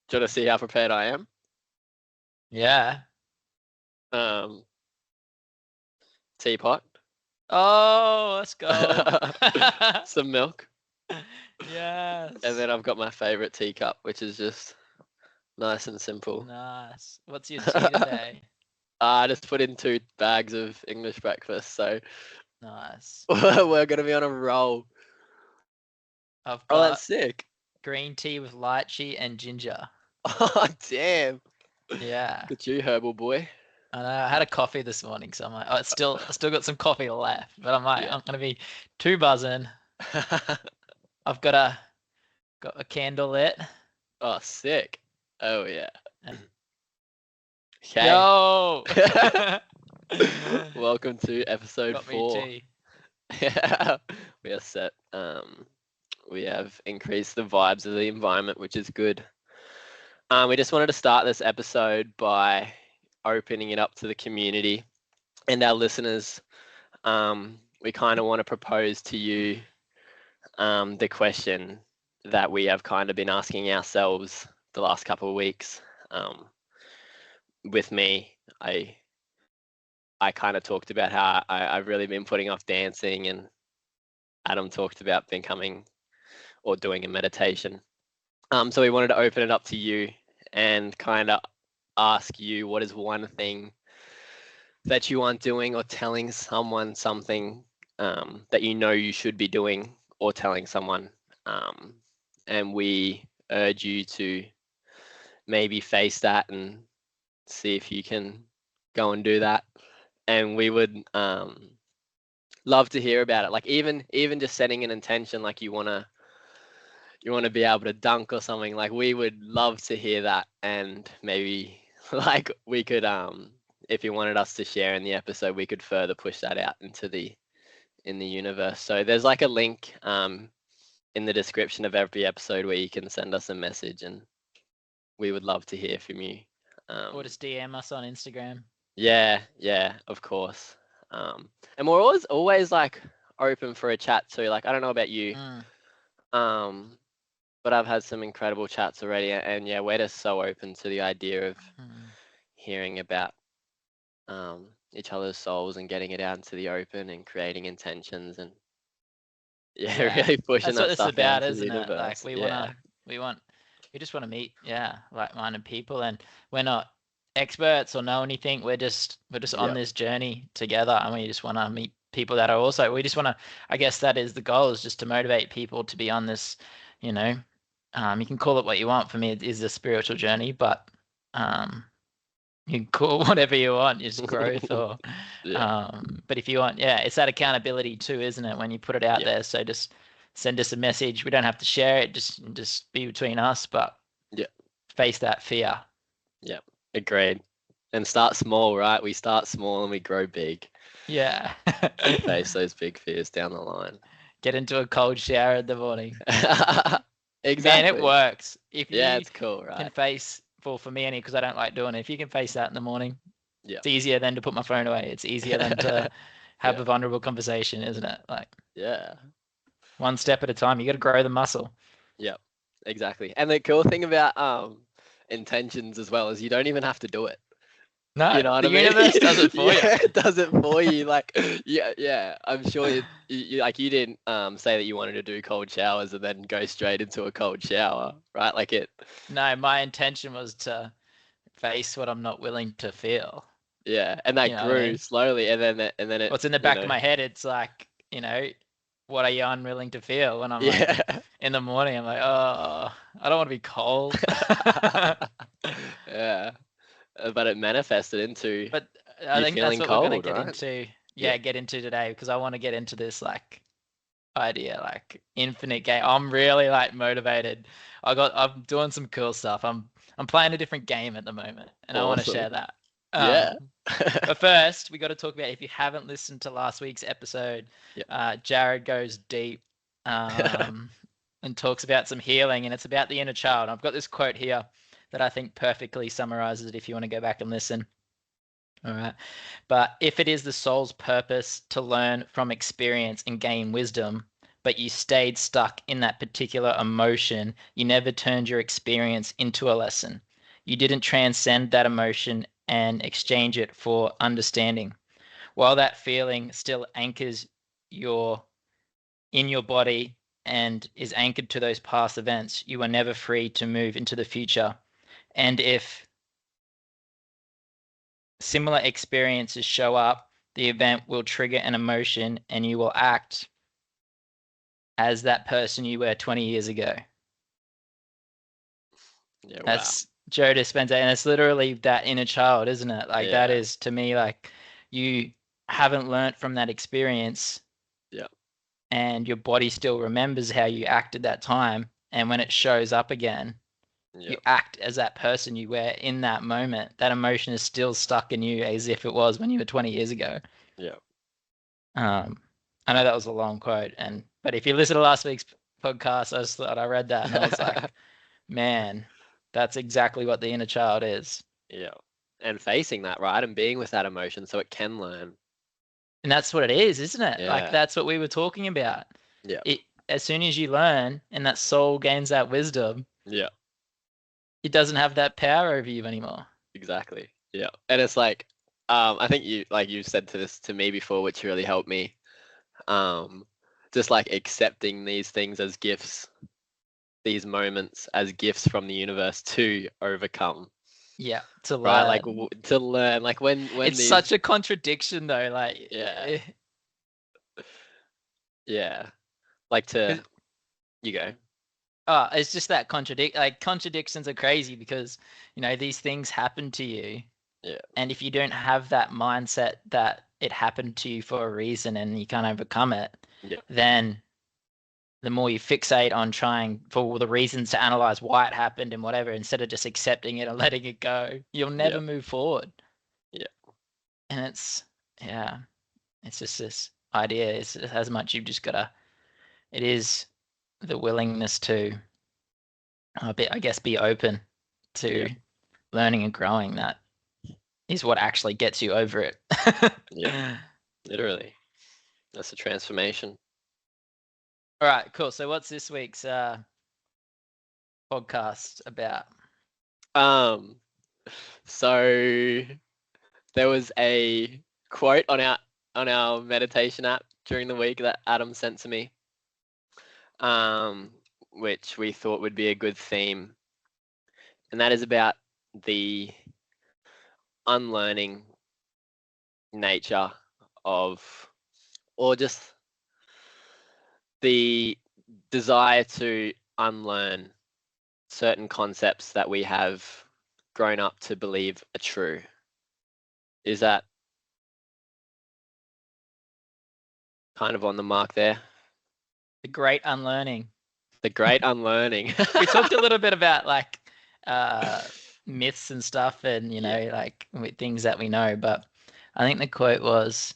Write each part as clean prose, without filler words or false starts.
Do you want to see how prepared I am? Yeah. Teapot. Oh, let's go. Some milk. Yes. And then I've got my favorite teacup, which is just nice and simple. Nice. What's your tea today? I just put in 2 bags of English breakfast, so Nice. we're going to be on a roll. I've Oh, that's got sick. green tea with lychee and ginger. Oh, damn. Yeah. Look at you, herbal boy. I know. I had a coffee this morning, so I'm like, I still got some coffee left, but I'm like, Yeah. I'm gonna be too buzzing. I've got a candle lit. Oh, sick. Oh, yeah. And Okay. yo, Welcome to episode got me 4. tea. Yeah, we are set. We have increased the vibes of the environment, which is good. We just wanted to start this episode by opening it up to the community and our listeners. We kind of want to propose to you the question that we have kind of been asking ourselves the last couple of weeks. With me, I kind of talked about how I've really been putting off dancing, and Adam talked about becoming or doing a meditation. So we wanted to open it up to you and kind of ask you, what is one thing that you aren't doing or telling someone something that you know you should be doing or telling someone? And we urge you to maybe face that and see if you can go and do that. And we would love to hear about it. Like even just setting an intention, like you want to be able to dunk or something. Like we would love to hear that, and maybe like we could if you wanted us to share in the episode, we could further push that out into the universe. So there's like a link in the description of every episode where you can send us a message, and we would love to hear from you. Or just DM us on Instagram. Yeah, of course. And we're always like open for a chat too. Like I don't know about you, um, but I've had some incredible chats already, and yeah, we're just so open to the idea of hearing about each other's souls and getting it out into the open and creating intentions and really pushing That's what that it's stuff out about, into the isn't it? universe. Like we just wanna meet, like-minded people, and we're not experts or know anything. We're just on Yep. this journey together, and we just wanna meet people that are also. We just wanna. I guess that is the goal, is just to motivate people to be on this. You know, you can call it what you want. For me, it is a spiritual journey, but you can call whatever you want. It's growth, or but if you want, it's that accountability too, isn't it? When you put it out there, so just send us a message. We don't have to share it. Just be between us, but face that fear. Yep, agreed. And start small, right? We start small and we grow big. Yeah. Face those big fears down the line. Get into a cold shower in the morning. Exactly. Man, it works. If you it's cool, right? can face, for me, because I don't like doing it. If you can face that in the morning, it's easier than to put my phone away. It's easier than to have a vulnerable conversation, isn't it? Like, one step at a time. You got to grow the muscle. Yep, exactly. And the cool thing about intentions as well is you don't even have to do it. No, you know what the I mean? universe does it for you. It does it for you. Like, I'm sure you like you didn't say that you wanted to do cold showers and then go straight into a cold shower, right? Like it. No, my intention was to face what I'm not willing to feel. Yeah, and that grew slowly, and then it. What's in the back of my head? It's like, what are you unwilling to feel? When I'm like in the morning, I'm like, oh, I don't want to be cold. But it manifested into. But I think that's what we're going to get into. Get into today, because I want to get into this like idea, like infinite game. I'm really like motivated. I'm doing some cool stuff. I'm playing a different game at the moment, and I want to share that. But first, we got to talk about, if you haven't listened to last week's episode, Jarrod goes deep and talks about some healing, and it's about the inner child. I've got this quote here that I think perfectly summarizes it, if you want to go back and listen. All right. But if it is the soul's purpose to learn from experience and gain wisdom, but you stayed stuck in that particular emotion. You never turned your experience into a lesson. You didn't transcend that emotion and exchange it for understanding. While that feeling still anchors your in your body and is anchored to those past events, you are never free to move into the future. And if similar experiences show up, the event will trigger an emotion and you will act as that person you were 20 years ago. Yeah, wow. That's Joe Dispenza, and it's literally that inner child, isn't it? Like that is, to me, like you haven't learnt from that experience. Yeah. And your body still remembers how you acted that time. And when it shows up again, you act as that person you were in that moment. That emotion is still stuck in you as if it was when you were 20 years ago. Yeah. I know that was a long quote, but if you listen to last week's podcast, I just thought I read that and I was like, man, that's exactly what the inner child is. Yeah. And facing that, right? And being with that emotion so it can learn. And that's what it is, isn't it? Yeah. Like that's what we were talking about. Yeah. As soon as you learn and that soul gains that wisdom, yeah, it doesn't have that power over you anymore. Exactly. Yeah. And it's like, I think you said this to me before, which really helped me. Just like accepting these things as gifts, these moments as gifts from the universe to overcome. Yeah, to learn. Right, like to learn, like when it's such a contradiction though. Like yeah, like to you go. Oh, it's just that contradictions are crazy because these things happen to you. Yeah. And if you don't have that mindset that it happened to you for a reason and you can't overcome it, then the more you fixate on trying for the reasons to analyze why it happened and whatever, instead of just accepting it and letting it go, you'll never move forward. Yeah. And it's just this idea. It's as much you've just gotta. It is the willingness to, I guess, be open to learning and growing. That is what actually gets you over it. Yeah, literally. That's a transformation. All right, cool. So what's this week's podcast about? So there was a quote on our meditation app during the week that Adam sent to me, which we thought would be a good theme, and that is about the unlearning nature of, or just the desire to unlearn certain concepts that we have grown up to believe are true. Is that kind of on the mark there? The Great Unlearning. The Great Unlearning. We talked a little bit about like myths and stuff and, like things that we know. But I think the quote was,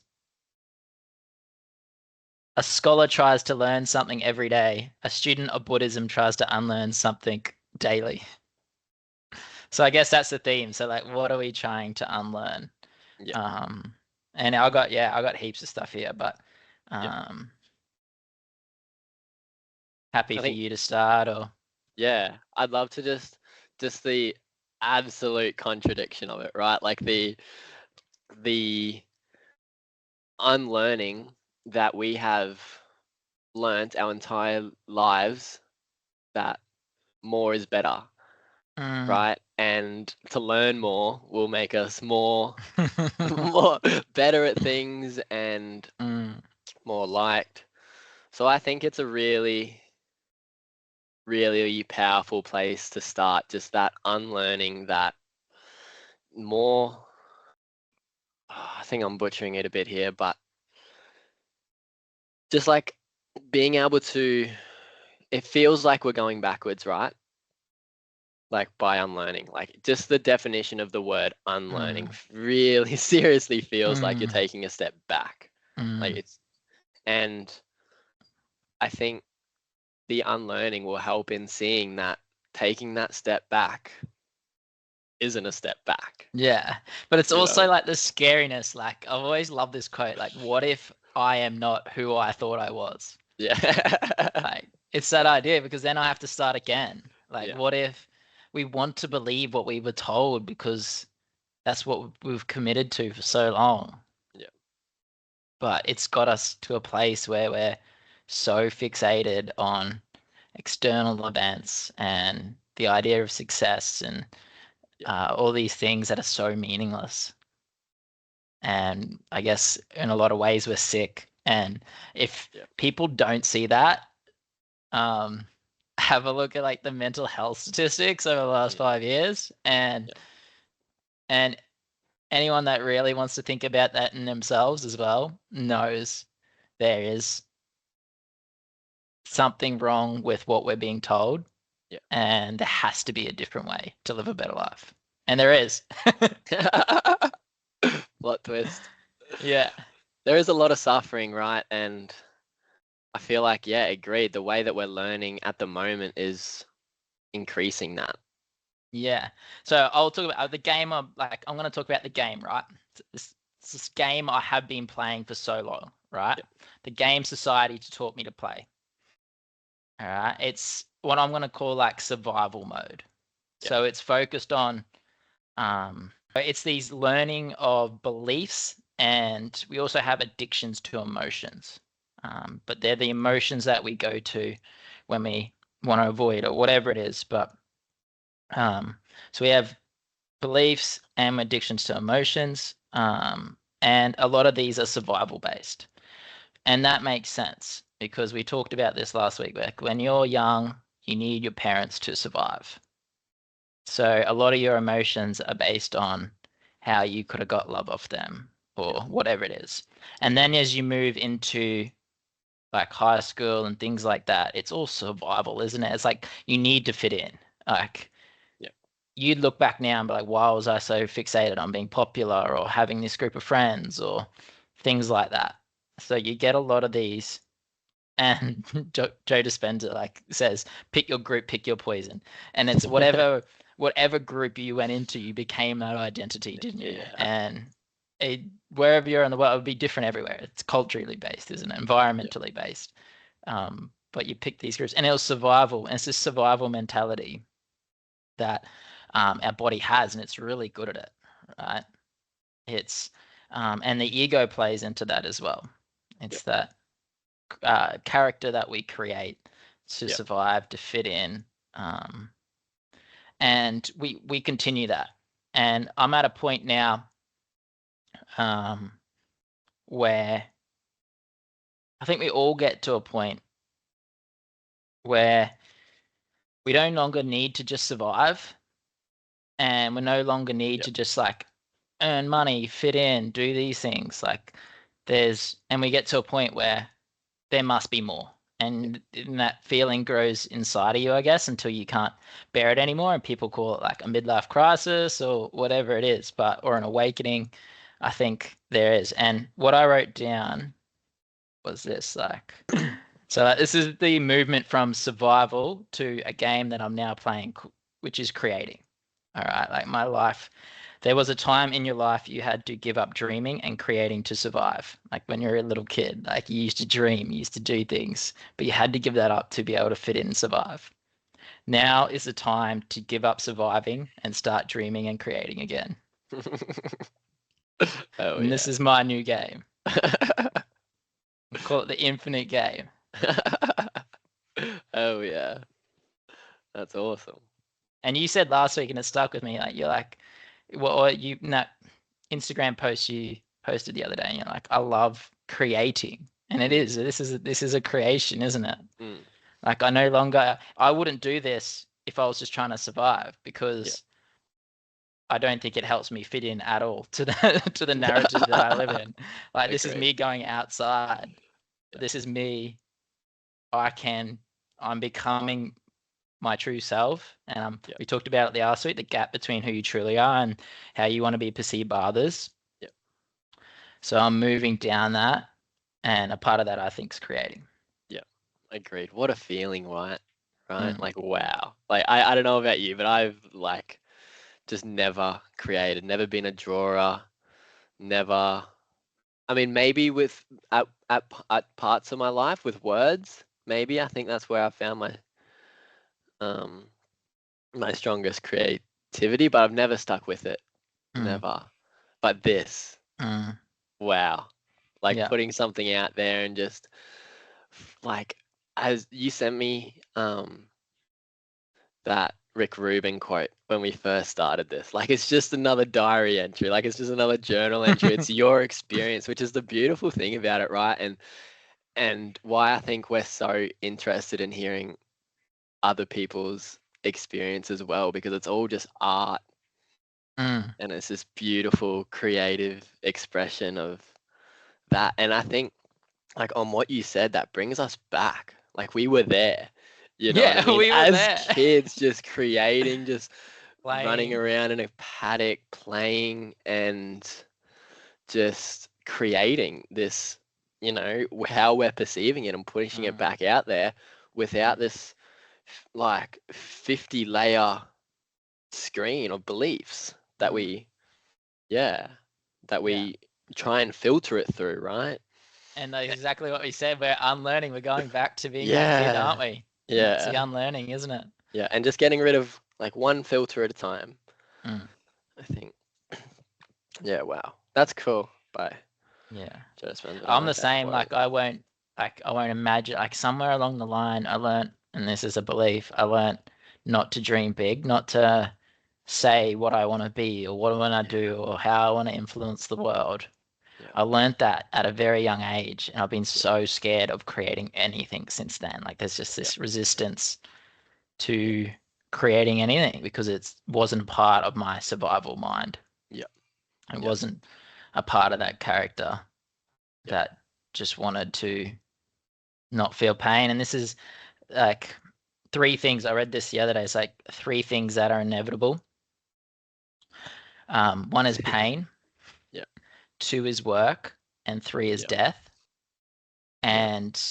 a scholar tries to learn something every day. A student of Buddhism tries to unlearn something daily. So I guess that's the theme. So like, what are we trying to unlearn? Yeah. And I got heaps of stuff here, but happy for you to start. Or yeah, I'd love to just the absolute contradiction of it, right? Like the unlearning that we have learnt our entire lives that more is better, right? And to learn more will make us more better at things and more liked. So I think it's a really, really powerful place to start, just that unlearning that more. I think I'm butchering it a bit here, but just like being able to, it feels like we're going backwards, right? Like by unlearning, like just the definition of the word unlearning really seriously feels like you're taking a step back. Like and I think the unlearning will help in seeing that taking that step back isn't a step back. Yeah, but it's also like the scariness. Like I've always loved this quote, like, what if I am not who I thought I was? Yeah. Like, it's that idea, because then I have to start again. Like, Yeah. what if we want to believe what we were told because that's what we've committed to for so long? Yeah. But it's got us to a place where we're so fixated on external events and the idea of success and all these things that are so meaningless. And I guess in a lot of ways we're sick. And if people don't see that, um, have a look at like the mental health statistics over the last 5 years, and anyone that really wants to think about that in themselves as well knows there is something wrong with what we're being told, and there has to be a different way to live a better life. And there is. Plot twist. Yeah. There is a lot of suffering, right? And I feel like, agreed. The way that we're learning at the moment is increasing that. Yeah. So I'll talk about the game. I'm going to talk about the game, right? This game I have been playing for so long, right? Yep. The game society taught me to play. All right. It's what I'm going to call like survival mode. Yep. So it's focused on, it's these learning of beliefs, and we also have addictions to emotions. But they're the emotions that we go to when we want to avoid or whatever it is. But so we have beliefs and addictions to emotions, and a lot of these are survival based. And that makes sense because we talked about this last week. Like when you're young, you need your parents to survive. So a lot of your emotions are based on how you could have got love off them or whatever it is. And then as you move into like high school and things like that, it's all survival, isn't it? It's like you need to fit in. Like you'd look back now and be like, why was I so fixated on being popular or having this group of friends or things like that? So you get a lot of these, and Joe Dispenza like says, pick your group, pick your poison. And it's whatever group you went into, you became that identity, didn't you? Yeah. And wherever you're in the world, it would be different everywhere. It's culturally based, isn't it? Environmentally based. But you pick these groups, and it was survival. And it's this survival mentality that our body has, and it's really good at it, right? It's and the ego plays into that as well. It's that character that we create to survive, to fit in, and we continue that. And I'm at a point now where I think we all get to a point where we no longer need to just survive, and we no longer need to just like earn money, fit in, do these things. Like and we get to a point where there must be more. And that feeling grows inside of you, I guess, until you can't bear it anymore. And people call it like a midlife crisis or whatever it is, or an awakening. I think there is. And what I wrote down was this, so this is the movement from survival to a game that I'm now playing, which is creating. All right. Like my life, there was a time in your life you had to give up dreaming and creating to survive. Like when you're a little kid, like you used to dream, you used to do things, but you had to give that up to be able to fit in and survive. Now is the time to give up surviving and start dreaming and creating again. And this is my new game. Call it the infinite game. Oh yeah. That's awesome. And you said last week, and it stuck with me, like you're like, well, you that Instagram post you posted the other day, and you're like, I love creating. And it is. This is a creation, isn't it? Like I wouldn't do this if I was just trying to survive, because I don't think it helps me fit in at all to the narrative that I live in. Like this is me going outside. This is me. I'm becoming my true self. And we talked about it the last week, the gap between who you truly are and how you want to be perceived by others. So I'm moving down that, and a part of that I think is creating. Yeah, agreed. What a feeling, right? Like wow. Like I don't know about you, but I've like just never created, never been a drawer, never I mean, maybe with at parts of my life with words, maybe I think that's where I found my strongest creativity, but I've never stuck with it. Never. But this, wow. Like putting something out there and just like, as you sent me that Rick Rubin quote when we first started this, like it's just another diary entry, like it's just another journal entry. It's your experience, which is the beautiful thing about it, right? And why I think we're so interested in hearing other people's experience as well, because it's all just art and it's this beautiful creative expression of that. And I think like on what you said, that brings us back, like we were there, you know what I mean, we were as there. kids, just creating, just playing. running around in a paddock playing and just creating this, you know, how we're perceiving it and pushing it back out there without this like 50 layer screen of beliefs that we try and filter it through, right? And that's exactly what we said. We're unlearning. We're going back to being that kid, aren't we? Yeah. It's the unlearning, isn't it? Yeah, and just getting rid of like one filter at a time. I think. Yeah, wow. That's cool. Bye. Yeah. I'm the same. Like I won't imagine, like somewhere along the line I learned, and this is a belief, I learned not to dream big, not to say what I want to be or what I want to do or how I want to influence the world. I learned that at a very young age, and I've been so scared of creating anything since then. Like there's just this resistance to creating anything because it wasn't part of my survival mind. It wasn't a part of that character that just wanted to not feel pain. And this is like 3 things. I read this the other day. It's like 3 things that are inevitable. 1 is pain. 2 is work, and 3 is death. And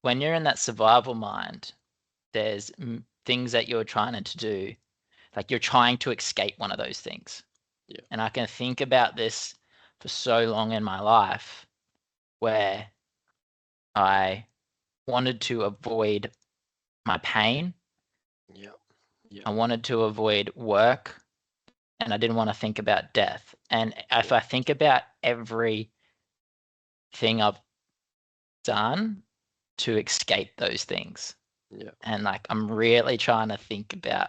when you're in that survival mind, there's things that you're trying to do, like you're trying to escape one of those things. And I can think about this for so long in my life where I wanted to avoid my pain. I wanted to avoid work, and I didn't want to think about death. And if I think about everything I've done to escape those things, and like I'm really trying to think about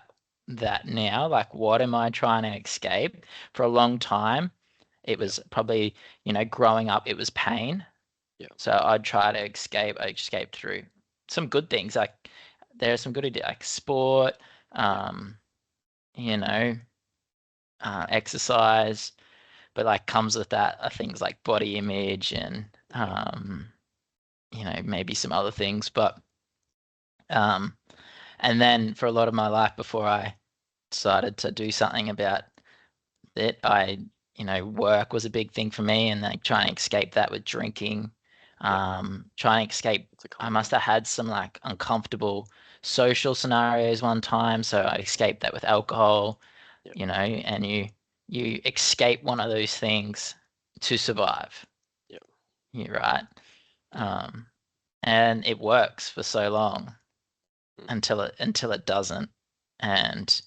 that now, like what am I trying to escape? For a long time it was probably, you know, growing up it was pain. So I'd try to escape. I escaped through some good things, like there are some good ideas like sport, you know, exercise, but like comes with that are things like body image and you know, maybe some other things. But and then for a lot of my life before I decided to do something about it, you know, work was a big thing for me, and like trying to escape that with drinking, trying to escape. I must have had some like uncomfortable social scenarios one time, so I escaped that with alcohol, you know, and you escape one of those things to survive. You're right. And it works for so long until it doesn't, and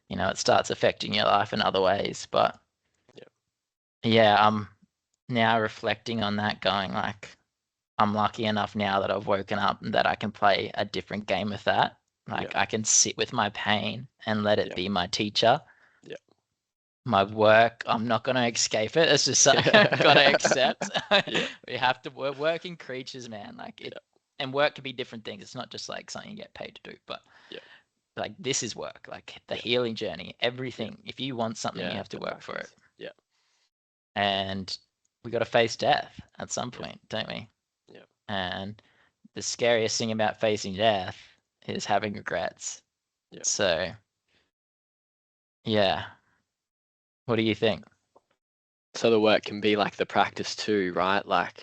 you know it starts affecting your life in other ways. But yeah, I'm now reflecting on that, going like I'm lucky enough now that I've woken up and that I can play a different game with that. Like I can sit with my pain and let it be my teacher. My work, I'm not going to escape it. It's just something I've got to accept. We're working creatures, man. Like it, and work can be different things. It's not just like something you get paid to do, but like this is work, like the healing journey, everything. If you want something, you have to work for it. And we got to face death at some point, don't we? And the scariest thing about facing death is having regrets. So, yeah. What do you think? So the work can be like the practice too, right? Like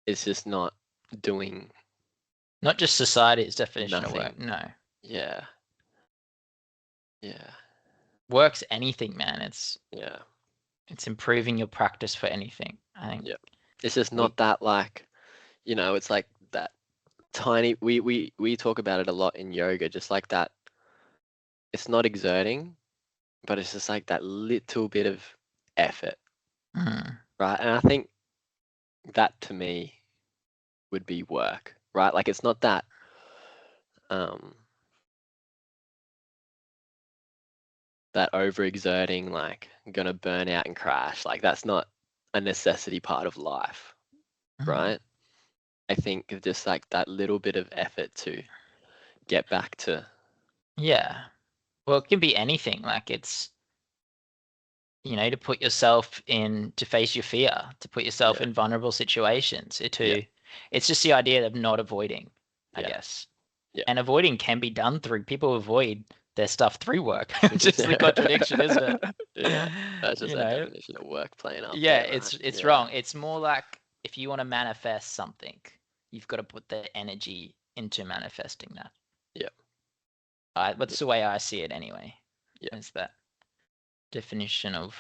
it's just not doing. Not just society's definition of work. No. Yeah. Work's anything, man. It's improving your practice for anything. I think it's just not that like, it's like that tiny. We talk about it a lot in yoga, just like that. It's not exerting, but it's just like that little bit of effort, right? And I think that to me would be work, right? Like it's not that that overexerting, like gonna burn out and crash. Like that's not a necessity part of life, right? I think of just like that little bit of effort to get back to. Yeah. Well, it can be anything. Like it's, to put yourself in, to face your fear, to put yourself in vulnerable situations, it's just the idea of not avoiding, I guess. Yeah. And avoiding can be done through, people avoid their stuff through work. It's just the contradiction, isn't it? Yeah. That's just that definition of work playing up Yeah, there, right? it's wrong. It's more like if you want to manifest something, you've got to put the energy into manifesting that. Yeah. That's the way I see it anyway. Yeah. Is that definition of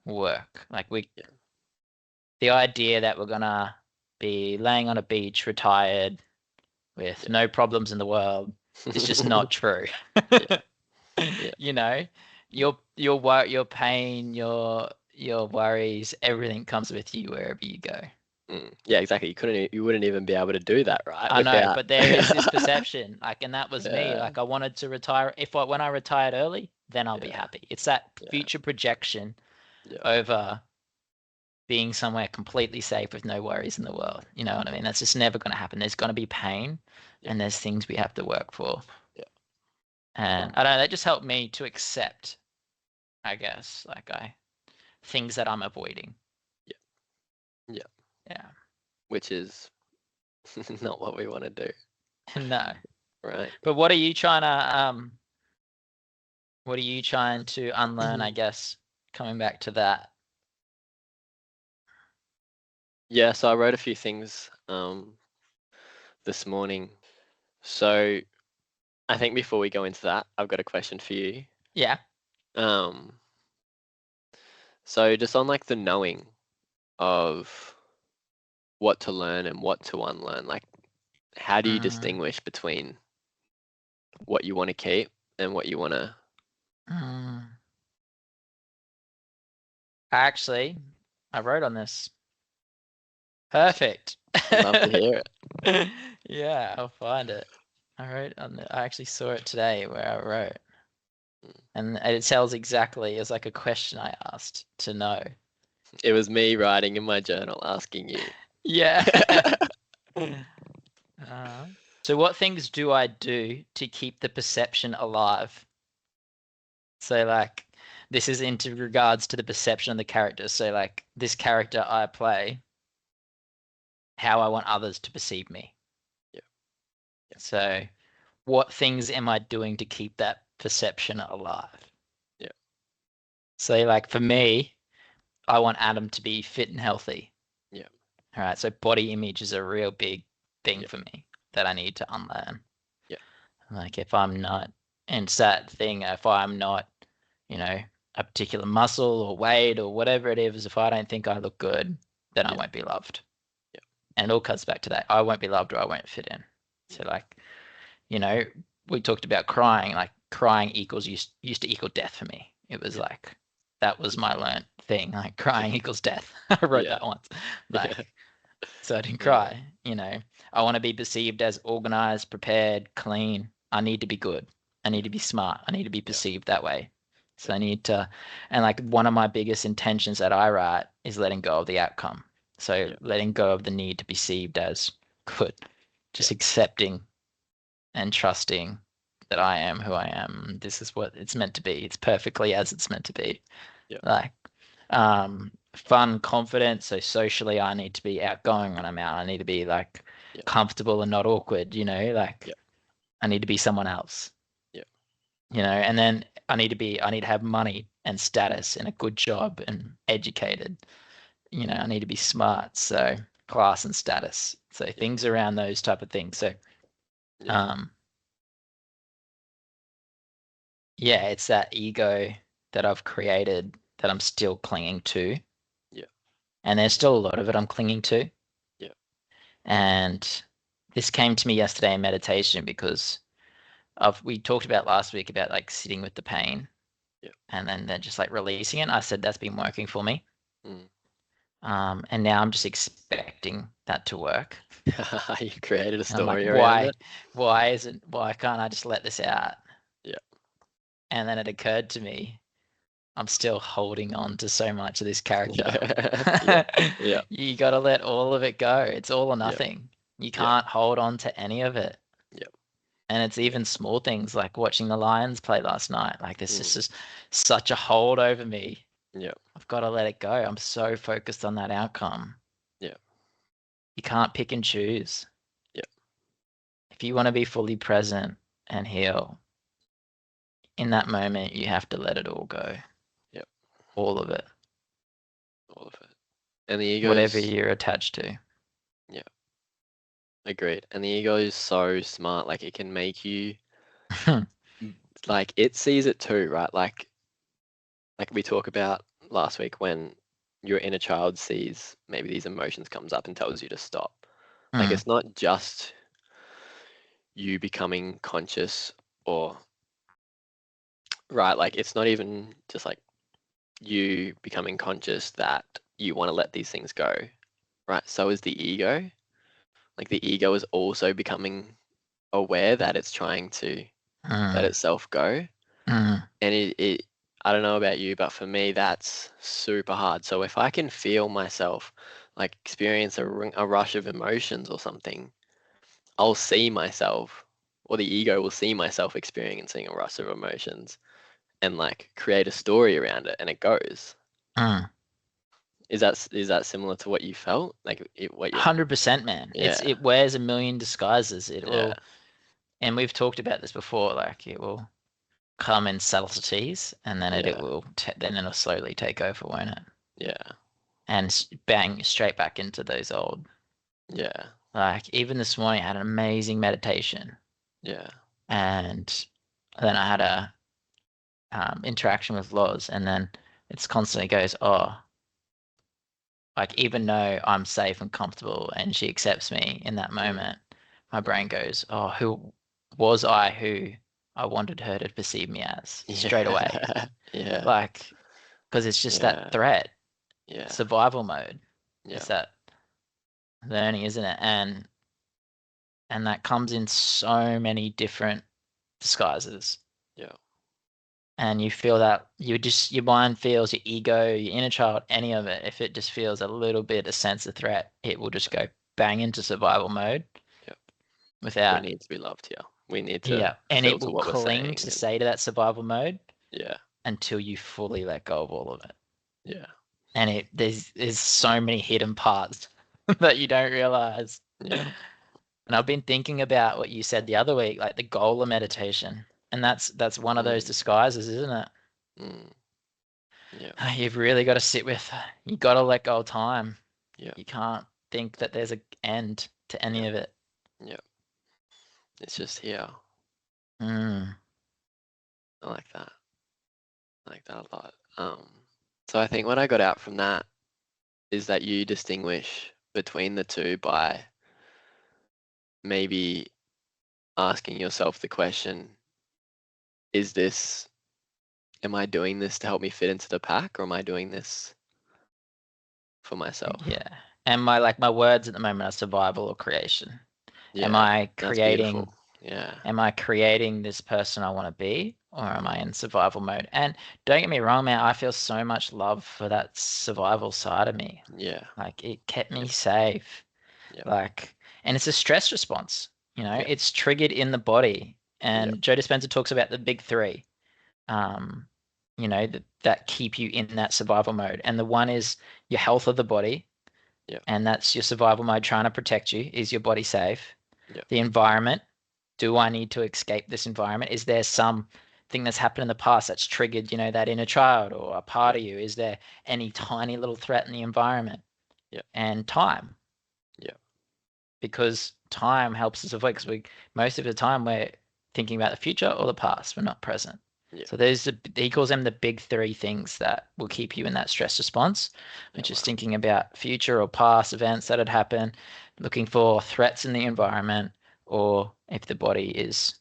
work. Like the idea that we're gonna be laying on a beach, retired, with no problems in the world, is just not true. Your pain, your worries, everything comes with you wherever you go. Yeah, exactly. You wouldn't even be able to do that, right? I know, but there is this perception, like, and that was me. Yeah. Like, I wanted to retire. When I retired early, then I'll be happy. It's that future projection over being somewhere completely safe with no worries in the world. You know what I mean? That's just never going to happen. There's going to be pain, and there's things we have to work for. Yeah. And I don't know, that just helped me to accept, I guess, things that I'm avoiding. Yeah. Yeah. Which is not what we want to do. No. Right. But what are you trying to unlearn, I guess, coming back to that? Yeah, so I wrote a few things this morning. So I think before we go into that, I've got a question for you. Yeah. So just on like the knowing of what to learn and what to unlearn, like how do you distinguish between what you want to keep and what you want to? Actually, I wrote on this. Perfect. I'd love to hear it. Yeah, I'll find it. I actually saw it today where I wrote. And it tells exactly, it's like a question I asked to know. It was me writing in my journal asking you. Yeah. So what things do I do to keep the perception alive? So like this is into regards to the perception of the character. So like this character I play, how I want others to perceive me. Yeah. So what things am I doing to keep that perception alive? Yeah. So like for me, I want Adam to be fit and healthy. Yeah. All right. So body image is a real big thing for me that I need to unlearn. Yeah. Like if I'm not, and it's that thing, if I'm not, a particular muscle or weight or whatever it is, if I don't think I look good, then I won't be loved. Yeah. And it all comes back to that. I won't be loved or I won't fit in. So like, we talked about crying, like crying used to equal death for me. It was like, that was my learned thing. Like crying equals death. I wrote that once. So I didn't cry, I want to be perceived as organized, prepared, clean. I need to be good. I need to be smart. I need to be perceived that way. So I need to, and like one of my biggest intentions that I write is letting go of the outcome. So letting go of the need to be perceived as good, just accepting and trusting that I am who I am. This is what it's meant to be. It's perfectly as it's meant to be. Like, fun, confident. So socially, I need to be outgoing when I'm out. I need to be like comfortable and not awkward. I need to be someone else. And then I need to have money and status and a good job and educated. I need to be smart. So class and status. So things around those type of things. So, it's that ego that I've created that I'm still clinging to. And there's still a lot of it I'm clinging to. Yeah. And this came to me yesterday in meditation because we talked about last week about like sitting with the pain Yeah. and then just like releasing it. I said that's been working for me. Mm. And now I'm just expecting that to work. You created a And I'm like, story around it. why can't I just let this out? Yeah. And then it occurred to me, I'm still holding on to so much of this character. Yeah. Yeah. You got to let all of it go. It's all or Yeah. nothing. You Yeah. can't hold on to any of it. Yeah. And it's even small things like watching the Lions play last night. Like this is Mm. just such a hold over me. Yeah. I've got to let it go. I'm so focused on that outcome. Yeah. You can't pick and choose. Yeah. If you want to be fully present and heal, in that moment, you have to let it all go. Yeah. All of it. All of it. And the Whatever ego's, you're attached to. yeah, agreed. And the ego is so smart. Like it can make you, like it sees it too, right? Like we talk about last week when your inner child sees maybe these emotions comes up and tells you to stop. Like Mm, it's not just you becoming conscious or right, like it's not even just like you becoming conscious that you want to let these things go, right? So is the ego. Like the ego is also becoming aware that it's trying to let mm, itself go. mm, And it I don't know about you, but for me that's super hard. So if I can feel myself like experience a rush of emotions or something, I'll see myself, or the ego will see myself experiencing a rush of emotions and like create a story around it, and it goes. mm. Is that similar to what you felt? Like what you 100%, man. Yeah. It wears a million disguises. It Yeah. will, and we've talked about this before, like it will come in subtleties and then it Yeah. will, then it'll slowly take over, won't it? Yeah. And bang, straight back into those old, Yeah. like even this morning I had an amazing meditation Yeah. and then I had a interaction with Loz and then it's constantly goes, oh, like even though I'm safe and comfortable and she accepts me in that Mm. moment, my brain goes, "Oh, who was I who I wanted her to perceive me as?" Straight away. Yeah. Yeah. Like, because it's just that Yeah. threat, Yeah. survival mode. Yeah. It's that learning, isn't it? And that comes in so many different disguises. Yeah. And you feel that your mind feels your ego, your inner child, any of it. If it just feels a little bit a sense of threat, it will just go bang into survival mode Yeah. We without, need to be loved here. We need to yeah, and it filter will what we're cling saying to and stay to that survival mode yeah. until you fully let go of all of it. Yeah. And there's so many hidden parts that you don't realize. Yeah. And I've been thinking about what you said the other week, like the goal of meditation. And that's one of those Mm. disguises, isn't it? Mm. Yeah. You've really got to sit with, you got to let go of time. Yeah. You can't think that there's an end to Yeah. any of it. Yeah. It's just here. Mm. I like that. I like that a lot. So I think what I got out from that is that you distinguish between the two by maybe asking yourself the question, is this, am I doing this to help me fit into the pack, or am I doing this for myself? Yeah. And my words at the moment are survival or creation. Am Yeah, I that's creating beautiful. Yeah. am I creating this person I want to be, or am I in survival mode? And don't get me wrong, man, I feel so much love for that survival side of me. Yeah. Like it kept me Yep. safe. Yep. Like, and it's a stress response, Yep. it's triggered in the body. Yep. And Joe Dispenza talks about the big three, um, that keep you in that survival mode. And the one is your health of the body, Yep. and that's your survival mode trying to protect you. Is your body safe? Yep. The environment. Do I need to escape this environment? Is there something that's happened in the past that's triggered, that inner child or a part Yep. of you? Is there any tiny little threat in the environment? Yep. And time, Yep. because time helps us avoid, because most of the time we're thinking about the future or the past. We're not present. Yeah. So he calls them the big three things that will keep you in that stress response, which is thinking about future or past events that had happened, looking for threats in the environment, or if the body is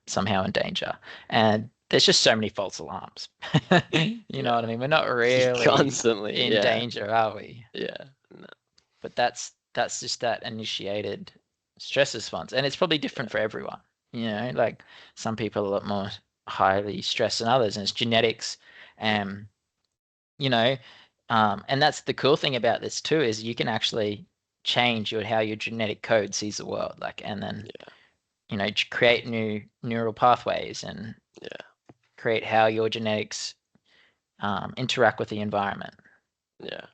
somehow in danger. And there's just so many false alarms. You know what I mean? We're not really constantly in danger, are we? Yeah. No. But that's just that initiated stress response, and it's probably different for everyone. You know, like some people are a lot more highly stressed than others, and it's genetics. And you know, and that's the cool thing about this too, is you can actually change how your genetic code sees the world, like, and then create new neural pathways and create how your genetics interact with the environment. Yeah.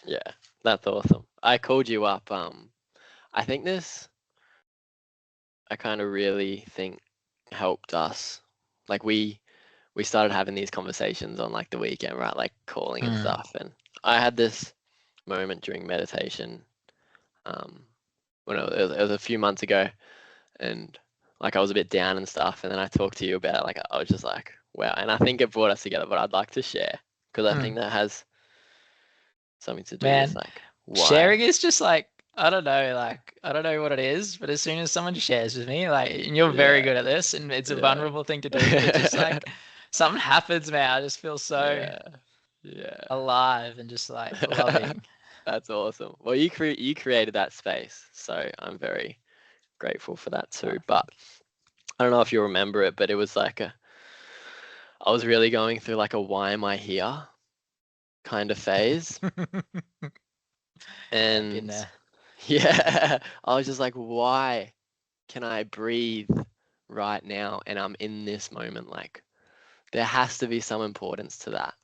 Yeah, that's awesome. I called you up. I think I kind of really think helped us. Like we started having these conversations on like the weekend, right? Like calling and stuff. And I had this moment during meditation, when it was a few months ago, and like I was a bit down and stuff. And then I talked to you about it. Like I was just like, wow. And I think it brought us together. But I'd like to share because I think that has something to do with like why. Sharing is just like, I don't know, like I don't know what it is, but as soon as someone shares with me, like, and you're very good at this, and it's a vulnerable thing to do, it's just like something happens, man. I just feel so alive and just like loving. That's awesome. Well, you created that space, so I'm very grateful for that too. But I don't know if you remember it, but it was like I was really going through like a why am I here kind of phase. And yeah, I was just like, why can I breathe right now? And I'm in this moment. Like there has to be some importance to that.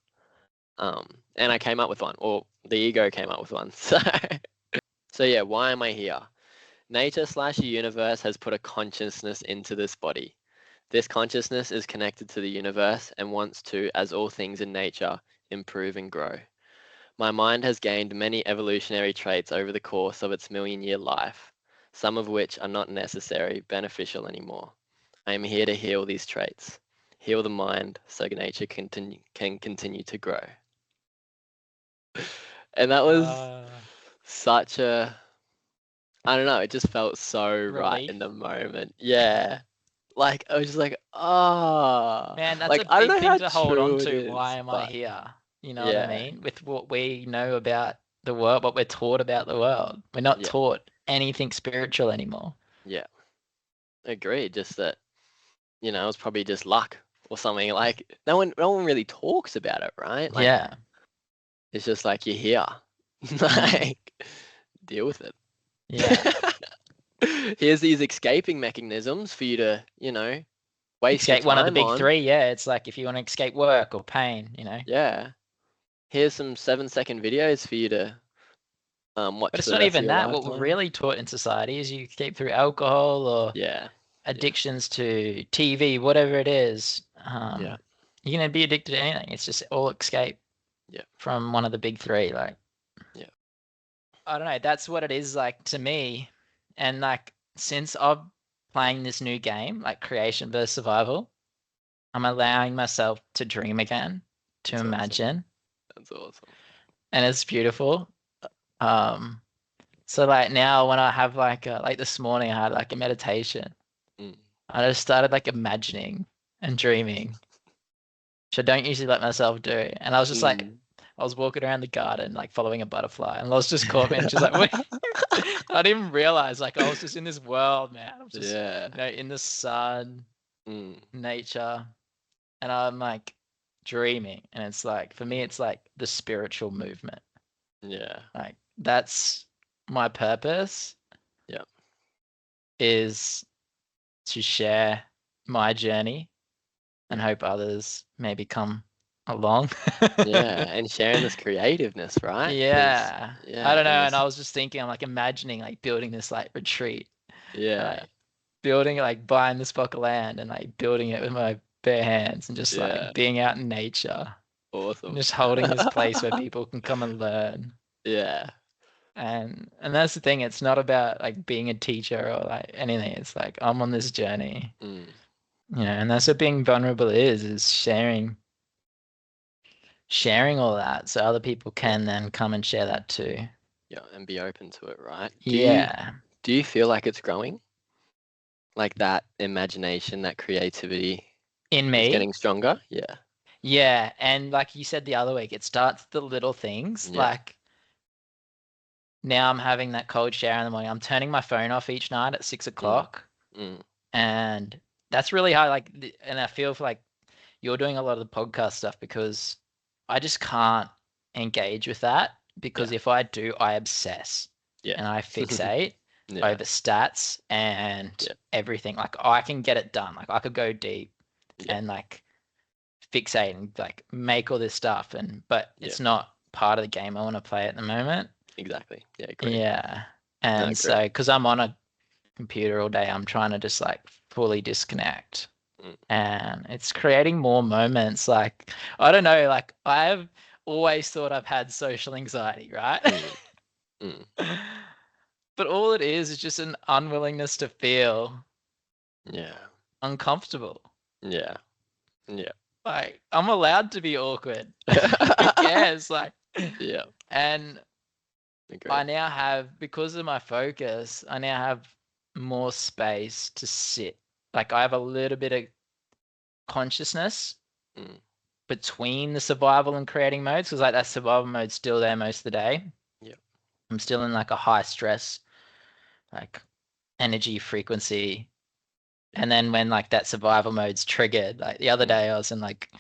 And I came up with one, or the ego came up with one. So yeah, why am I here? Nature/universe has put a consciousness into this body. This consciousness is connected to the universe and wants to, as all things in nature, improve and grow. My mind has gained many evolutionary traits over the course of its million-year life, some of which are not necessary, beneficial anymore. I am here to heal these traits, heal the mind so nature can continue to grow. And that was such a, I don't know, it just felt so right in the moment. Yeah. Like I was just like, man, that's like, a big thing to hold on to. Why am I but here? You know what I mean? With what we know about the world, what we're taught about the world. We're not taught anything spiritual anymore. Yeah. Agreed. Just that, it was probably just luck or something. Like no one really talks about it, right? Like it's just like you're here. Like deal with it. Yeah. Here's these escaping mechanisms for you to, waste your time one of the big on. three. Yeah, it's like if you want to escape work or pain, Yeah. Here's some 7-second videos for you to watch. But it's not even that. What we're really taught in society is you escape through alcohol or addictions to TV, whatever it is. You're gonna be addicted to anything. It's just all escape. From one of the big three, like. I don't know. That's what it is like to me, and like since I'm playing this new game, like creation versus survival, I'm allowing myself to dream again, to imagine. That's awesome. And it's beautiful. So like now when I have like this morning I had like a meditation. I just started like imagining and dreaming, which I don't usually let myself do. And I was just like, I was walking around the garden like following a butterfly, and Loz just caught me and she's like, wait. I didn't even realize like I was just in this world, man. I'm just in the sun, nature, and I'm like dreaming. And it's like for me it's like the spiritual movement. Yeah. Like that's my purpose. Yeah. Is to share my journey and hope others maybe come along. Yeah, and sharing this creativeness, right? Yeah. I don't know. And I was just thinking, I'm like imagining like building this like retreat. Yeah. Like building like buying this block of land and like building it with my bare hands and just like being out in nature. Awesome. And just holding this place where people can come and learn. Yeah. And that's the thing, it's not about like being a teacher or like anything. It's like I'm on this journey. And that's what being vulnerable is sharing all that so other people can then come and share that too. Yeah, and be open to it, right? Yeah. Do you feel like it's growing? Like that imagination, that creativity In is me? getting stronger? Yeah. Yeah. And like you said the other week, it starts the little things. Yeah. Like now I'm having that cold shower in the morning. I'm turning my phone off each night at 6 o'clock. Mm. And that's really hard. And I feel like you're doing a lot of the podcast stuff because I just can't engage with that because Yeah. if I do, I obsess Yeah. and I fixate Yeah. over stats and Yeah. everything. Like I can get it done. Like I could go deep Yeah. and like fixate and like make all this stuff but Yeah. it's not part of the game I want to play at the moment. Exactly. Yeah, agree. Yeah. No, And agree. so because I'm on a computer all day, I'm trying to just like fully disconnect. Mm. And it's creating more moments. Like, I don't know, like I've always thought I've had social anxiety, right? Mm. Mm. But all it is just an unwillingness to feel Yeah. uncomfortable. Yeah. Yeah. Like, I'm allowed to be awkward. Who cares? Like, Yeah. and Agree. I now have, because of my focus, I now have more space to sit. Like, I have a little bit of consciousness Mm. between the survival and creating modes because like that survival mode's still there most of the day. Yeah. I'm still in like a high stress, like energy frequency. And then when like that survival mode's triggered, like the other Mm. day I was in like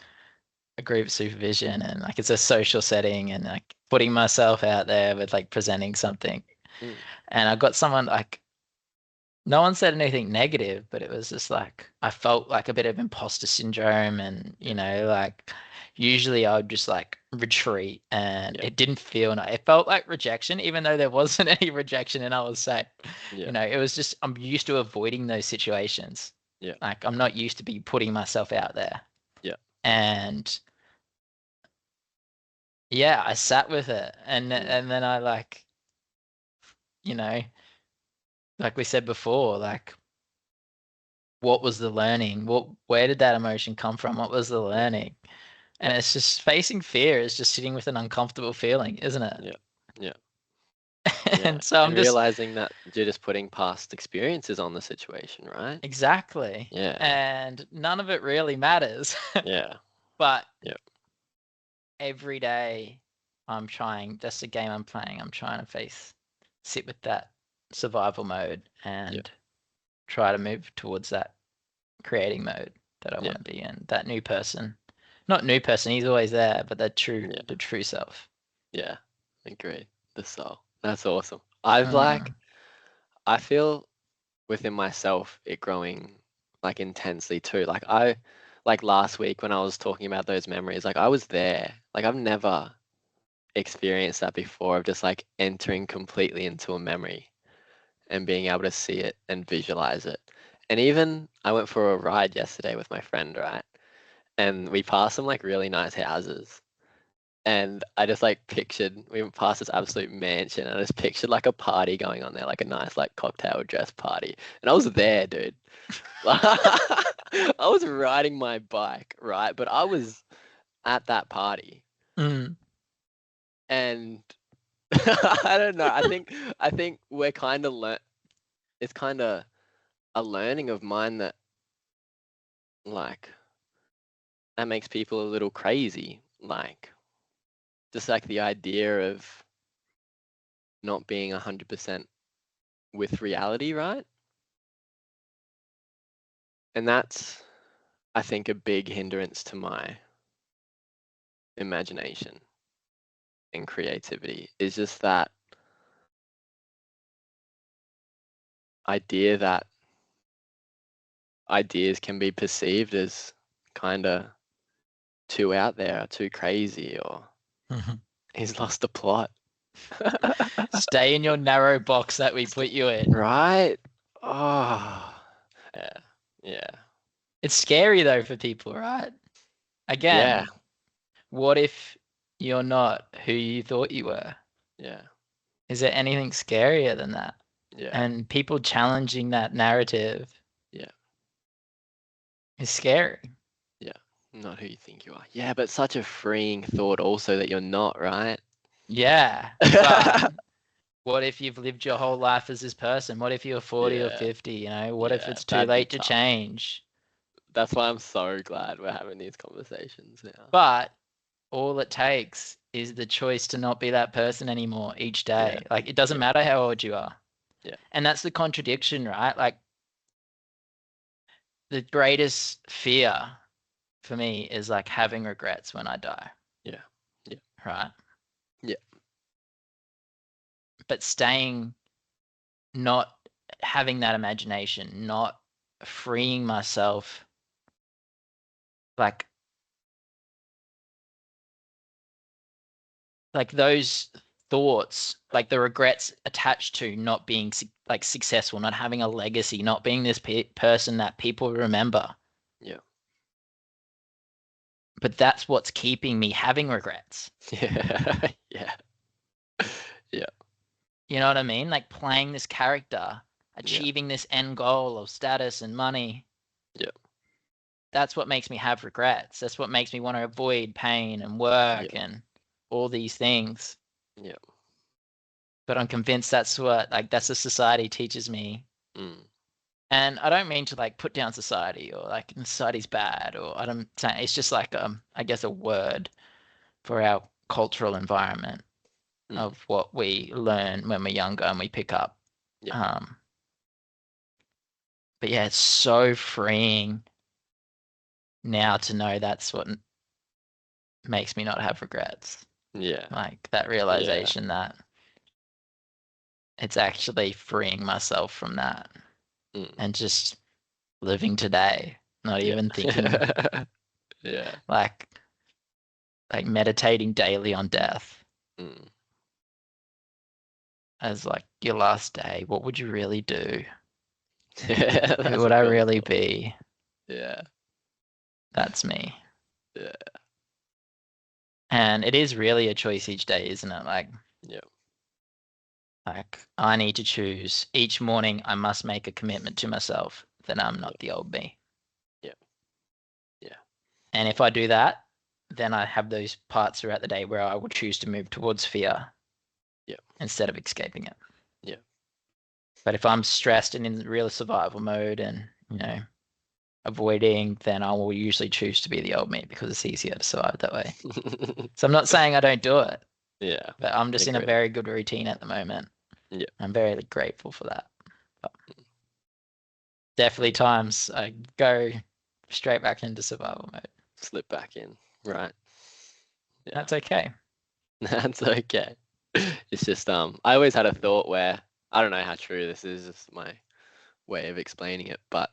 a group supervision and like it's a social setting and like putting myself out there with like presenting something. Mm. And I got someone like no one said anything negative, but it was just like I felt like a bit of imposter syndrome and Yeah. like usually I would just like retreat and Yeah. it didn't feel nice. It felt like rejection, even though there wasn't any rejection and I was safe. Yeah. It was just I'm used to avoiding those situations. Yeah. Like I'm not used to be putting myself out there. Yeah. And yeah, I sat with it Mm. and then I you know, like we said before, like what was the learning? Where did that emotion come from? What was the Yeah. learning? And it's just facing fear is just sitting with an uncomfortable feeling, isn't it? Yeah. Yeah. Yeah. And so And I'm just realizing that you're just putting past experiences on the situation, right? exactly. Yeah. And none of it really matters. Yeah. But Yeah. every day that's the game I'm playing. I'm trying to sit with that survival mode Yeah. and try to move towards that creating mode that I Yeah. want to be in. That new person. Not new person, he's always there, but Yeah. the true self. Yeah. Agree. The soul. That's awesome. I've Mm. I feel within myself it growing like intensely too. Like last week when I was talking about those memories, like I was there. Like I've never experienced that before of just like entering completely into a memory and being able to see it and visualize it. And even I went for a ride yesterday with my friend, right? And we passed some like really nice houses. And I just like pictured we went past this absolute mansion and I just pictured like a party going on there, like a nice like cocktail dress party. And I was there, dude. I was riding my bike, right? But I was at that party. Mm. And I don't know. I think we're kind of it's kind of a learning of mine that like that makes people a little crazy. Like just like the idea of not being 100% with reality, right? And that's, I think, a big hindrance to my imagination and creativity is just that idea that ideas can be perceived as kind of too out there, or too crazy, or he's lost the plot. Stay in your narrow box that we put you in. Right? Oh, yeah, yeah, It's scary though for people, right? yeah, Again, what if you're not who you thought you were? yeah, Is there anything scarier than that? yeah, And people challenging that narrative, yeah, It's scary. Yeah. Not who you think you are. Yeah, but such a freeing thought also that you're not, right? Yeah. But what if you've lived your whole life as this person? What if you're 40 or 50, you know? What if it's too late to change? That's why I'm so glad we're having these conversations now. But all it takes is the choice to not be that person anymore each day. Yeah. Like, it doesn't matter how old you are. Yeah. And that's the contradiction, right? Like, the greatest fear for me is like having regrets when I die. Yeah. Yeah. Right. Yeah. But staying, not having that imagination, not freeing myself, like those thoughts, like the regrets attached to not being like successful, not having a legacy, not being this person that people remember. Yeah. But that's what's keeping me having regrets. Yeah. Yeah. Yeah. You know what I mean? Like playing this character, achieving this end goal of status and money. Yeah. That's what makes me have regrets. That's what makes me want to avoid pain and work and all these things. Yeah. But I'm convinced that's what, like, that's what society teaches me. And I don't mean to like put down society or like society's bad, or I don't say, it's just like I guess a word for our cultural environment of what we learn when we're younger and we pick up. But yeah, it's so freeing now to know that's what makes me not have regrets. Yeah. Like that realization that it's actually freeing myself from that and just living today, not even thinking. Yeah. Like meditating daily on death as like your last day. What would you really do? Who would I really be? Yeah. That's me. Yeah. And it is really a choice each day, isn't it? Like, like I need to choose each morning. I must make a commitment to myself that I'm not the old me. Yeah. Yeah. And if I do that, then I have those parts throughout the day where I will choose to move towards fear instead of escaping it. Yeah. But if I'm stressed and in real survival mode and, you know, avoiding, then I will usually choose to be the old me because it's easier to survive that way. So I'm not saying I don't do it. Yeah. But I'm just in a very good routine at the moment. Yeah. I'm very grateful for that. But definitely times I go straight back into survival mode. Slip back in. Right. Yeah. That's okay. That's okay. It's just I always had a thought where I don't know how true this is, just my way of explaining it, but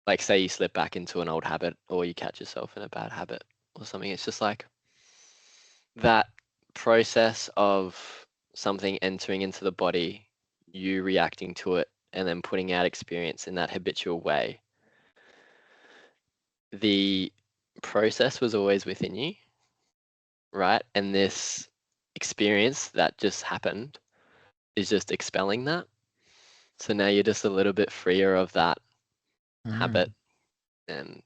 like say you slip back into an old habit or you catch yourself in a bad habit or something, it's just like that process of something entering into the body, you reacting to it, and then putting out experience in that habitual way. The process was always within you, right? And this experience that just happened is just expelling that. So now you're just a little bit freer of that habit. And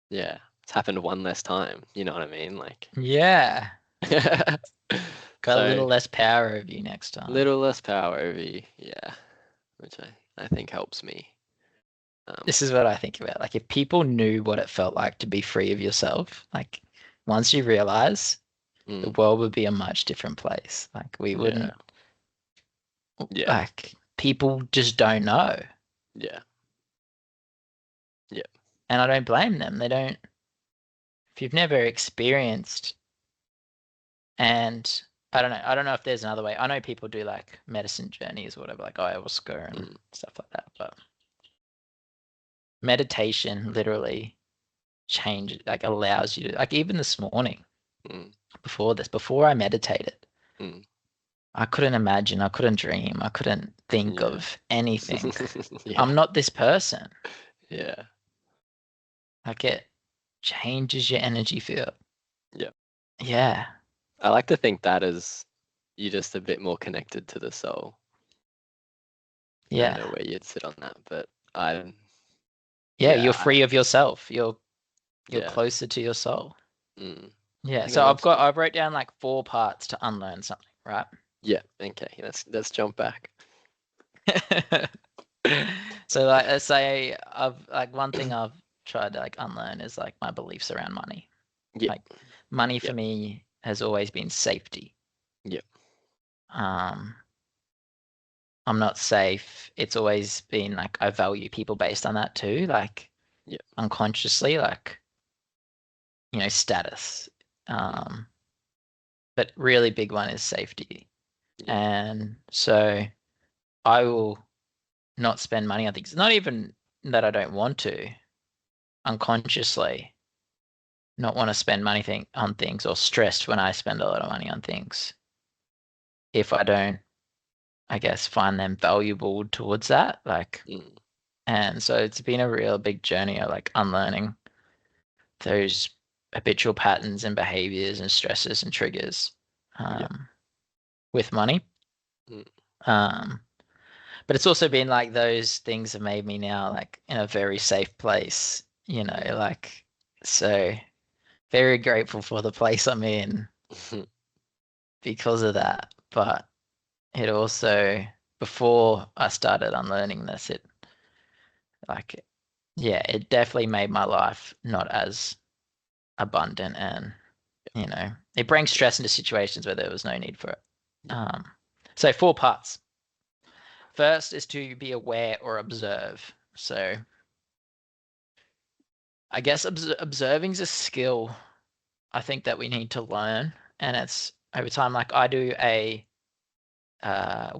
yeah, it's happened one less time. You know what I mean? Like, yeah. Got so, a little less power over you next time. Little less power over you, yeah. Which I think helps me. This is what I think about. Like, if people knew what it felt like to be free of yourself, like, once you realize, the world would be a much different place. Like, we wouldn't. Yeah. Like, people just don't know. Yeah. Yeah. And I don't blame them. They don't. If you've never experienced, and I don't know if there's another way. I know people do like medicine journeys or whatever, like ayahuasca and stuff like that, but meditation literally changes, like allows you to, like even this morning, before I meditated, I couldn't imagine, I couldn't dream, I couldn't think of anything. I'm not this person. Yeah. Like it changes your energy field. Yeah. Yeah. I like to think that is you're just a bit more connected to the soul. Yeah. I don't know where you'd sit on that, but I Yeah, you're free of yourself. You're Yeah. closer to your soul. Mm. Yeah. So I wrote down like 4 parts to unlearn something, right? Yeah. Okay. Let's jump back. So like let's say one thing I've tried to like unlearn is like my beliefs around money. Yeah. Like money for Yeah. me has always been safety. Yeah. I'm not safe. It's always been like I value people based on that too, like Yeah. unconsciously, like status. Um, but really big one is safety. Yeah. And so I will not spend money on things. Not even that I don't want to, unconsciously not want to spend money on things or stressed when I spend a lot of money on things. If I don't, I guess, find them valuable towards that. Like, Mm. and so it's been a real big journey of like unlearning those habitual patterns and behaviors and stresses and triggers Yeah. with money. Mm. Um, but it's also been like those things have made me now like in a very safe place, like so very grateful for the place I'm in because of that. But it also, before I started unlearning this, it like, yeah, it definitely made my life not as abundant and, it brings stress into situations where there was no need for it. So 4 parts. First is to be aware or observe. So I guess observing is a skill I think that we need to learn, and it's over time. Like I do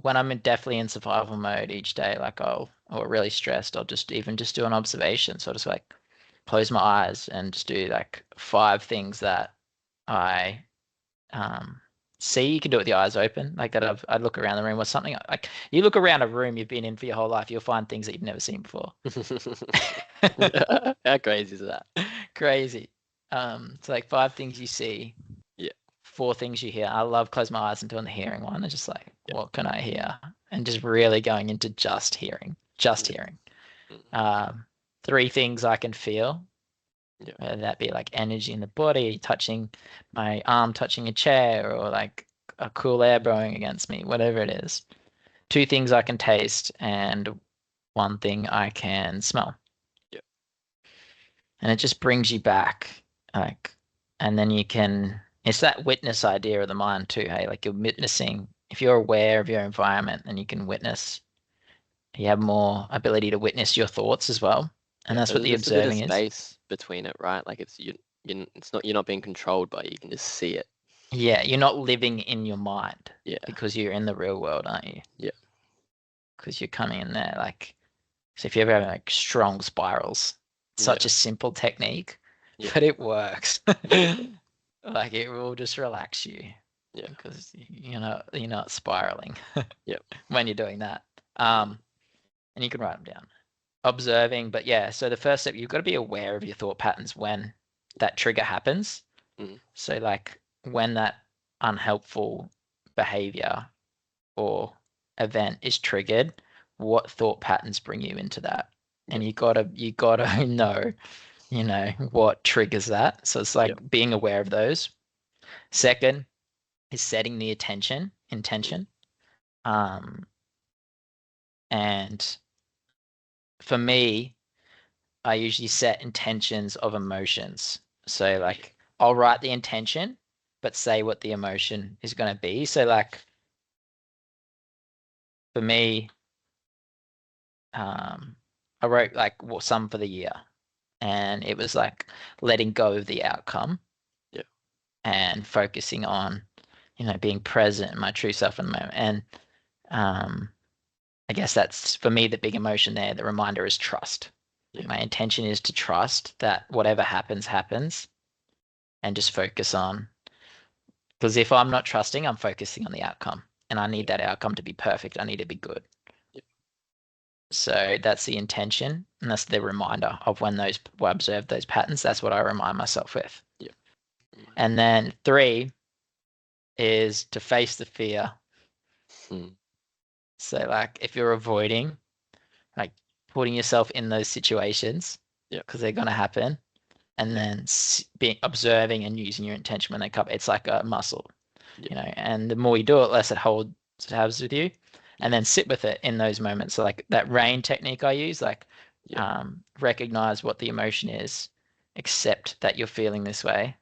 when I'm definitely in survival mode each day, like or really stressed, I'll just do an observation. So I'll just like close my eyes and just do like 5 things that I um see. You can do it with the eyes open, like that. I'd look around the room or something. Like you look around a room you've been in for your whole life, you'll find things that you've never seen before. How crazy is that? Crazy. So like 5 things you see, Yeah. 4 things you hear. I love close my eyes and doing the hearing one. It's just like, Yeah. what can I hear? And just really going into just Yeah. hearing. Mm. 3 things I can feel, Yeah. whether that be like energy in the body, touching my arm, touching a chair, or like a cool air blowing against me, whatever it is. 2 things I can taste, and 1 thing I can smell. Yeah. And it just brings you back, like, and then it's that witness idea of the mind too, hey, like you're witnessing. If you're aware of your environment, then you can witness. You have more ability to witness your thoughts as well, and Yeah. that's what the There's a bit of observing is. space between it, right? Like you're not being controlled by it. You can just see it. Yeah, you're not living in your mind Yeah. because you're in the real world, aren't you? Yeah. Because you're coming in there, like, so if you're ever having like strong spirals, such Yeah. a simple technique, Yeah. but it works. Like it will just relax you Yeah. because you're not spiraling Yeah. when you're doing that. Mm. And you can write them down. Observing, but yeah, so the first step, you've got to be aware of your thought patterns when that trigger happens. Mm. So like when that unhelpful behavior or event is triggered, what thought patterns bring you into that? Yeah. And you gotta know, what triggers that. So it's Yeah. like being aware of those. Second is setting the Mm. intention. Um, and for me, I usually set intentions of emotions. So like I'll write the intention, but say what the emotion is going to be. So like for me, I wrote like some for the year, and it was like letting go of the outcome Yeah. and focusing on, being present in my true self in the moment. And um, I guess that's for me the big emotion there. The reminder is trust. Yeah. Like my intention is to trust that whatever happens, happens, and just focus on. Because if I'm not trusting, I'm focusing on the outcome, and I Yeah. need that outcome to be perfect. I need to be good. Yeah. So that's the intention, and that's the reminder of when I observe those patterns. That's what I remind myself with. Yeah. And then 3 is to face the fear. Mm. So like if you're avoiding, like putting yourself in those situations, because they're going to happen. And then being observing and using your intention when they come. It's like a muscle, you know, and the more you do it, less it has with you. And then sit with it in those moments. So like that rain technique I use, like recognize what the emotion is, accept that you're feeling this way,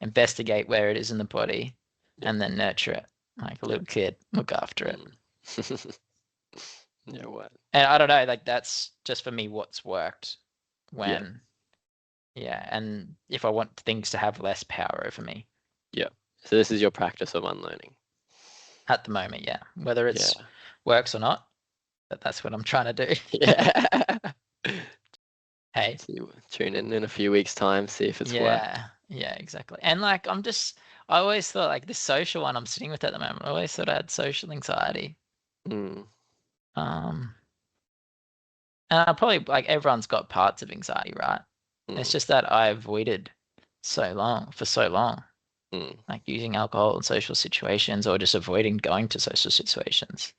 investigate where it is in the body, and then nurture it like a little kid, look after it. What? And I don't know, like that's just for me what's worked when and if I want things to have less power over me. So this is your practice of unlearning at the moment, whether it's works or not, but that's what I'm trying to do. Hey, so tune in a few weeks time, see if it's worked. Exactly. And like I always thought like this social one I'm sitting with at the moment, I always thought I had social anxiety. And I probably, like, everyone's got parts of anxiety, right? It's just that I avoided for so long, like using alcohol in social situations or just avoiding going to social situations.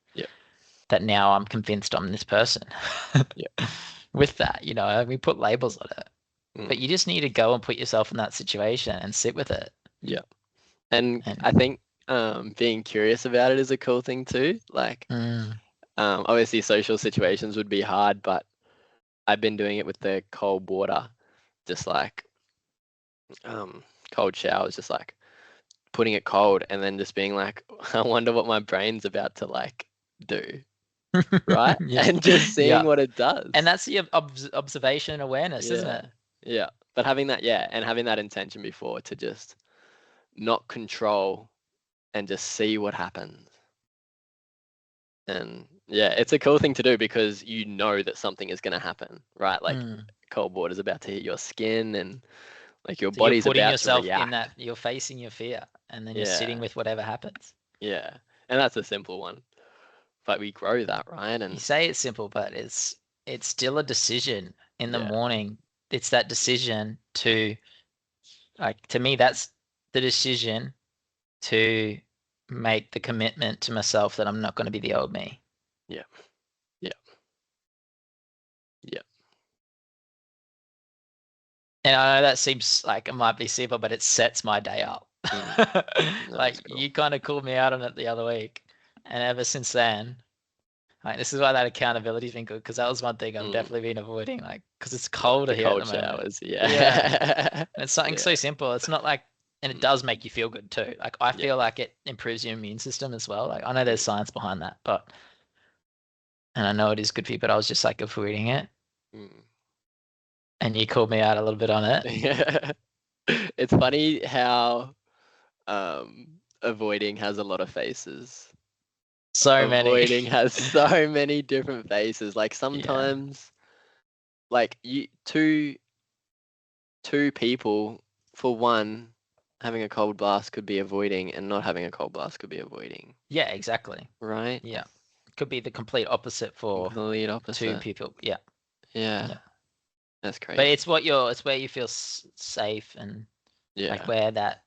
That now I'm convinced I'm this person. With that, you know, we put labels on it, but you just need to go and put yourself in that situation and sit with it. And I think being curious about it is a cool thing too. Like, obviously social situations would be hard, but I've been doing it with the cold water, just like cold showers, just like putting it cold and then just being like, I wonder what my brain's about to like do. Right? And just seeing what it does. And that's the observation and awareness, isn't it? Yeah. But having that, and having that intention before to just not control and just see what happens. And it's a cool thing to do because you know that something is going to happen, right? Like cold water is about to hit your skin and like your body's about to react. You're putting yourself in that, you're facing your fear and then you're sitting with whatever happens. Yeah. And that's a simple one. But we grow that, right? And you say it's simple, but it's still a decision in the morning. It's that decision to, like, to me, that's the decision to make the commitment to myself that I'm not going to be the old me. Yeah. And I know that seems like it might be simple, but it sets my day up. Like cool. You kind of called me out on it the other week, and ever since then, like, this is why that accountability's been good, because that was one thing I've definitely been avoiding, like, because it's colder here at the moment. Cold showers, And it's something so simple. It's not like, and it does make you feel good too. Like I feel like it improves your immune system as well. Like I know there's science behind that, and I know it is good for you, but I was just like avoiding it. And you called me out a little bit on it. It's funny how avoiding has a lot of faces. Avoiding has so many different faces. Like sometimes, like two people, for one, having a cold blast could be avoiding, and not having a cold blast could be avoiding. Yeah, exactly. Right? Yeah. Could be the complete opposite for two people. Yeah. That's crazy. But it's where you feel safe, and like where that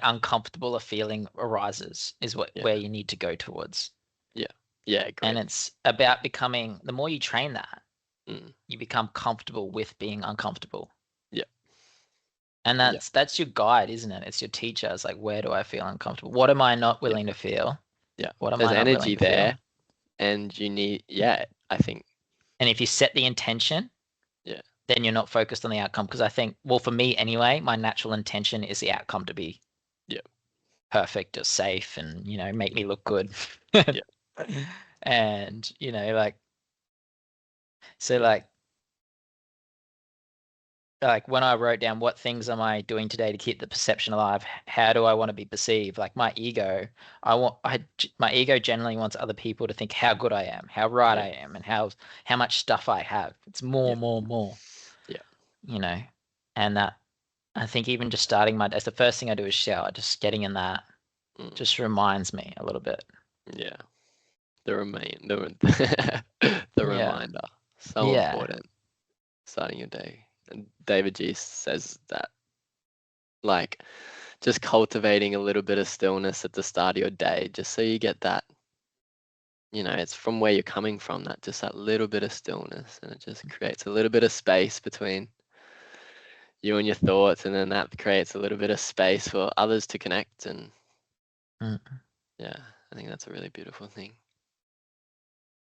uncomfortable feeling arises is where you need to go towards. Great. And it's about becoming, the more you train that, you become comfortable with being uncomfortable. And that's your guide, isn't it? It's your teacher. It's like, where do I feel uncomfortable? What am I not willing to feel? What am I not willing to feel? And you need, I think. And if you set the intention, then you're not focused on the outcome. Because I think, well, for me anyway, my natural intention is the outcome to be perfect or safe and, you know, make me look good. And, you know, like, so like when I wrote down what things am I doing today to keep the perception alive, how do I want to be perceived? Like my ego, my ego generally wants other people to think how good I am, how right I am, and how much stuff I have. It's more. You know, and that, I think even just starting my day, the first thing I do is shower. Just getting in that just reminds me a little bit. The reminder, so important. Starting your day. And David G says that, like, just cultivating a little bit of stillness at the start of your day, just so you get that, you know, it's from where you're coming from, that just that little bit of stillness, and it just creates a little bit of space between you and your thoughts, and then that creates a little bit of space for others to connect. And yeah, I think that's a really beautiful thing.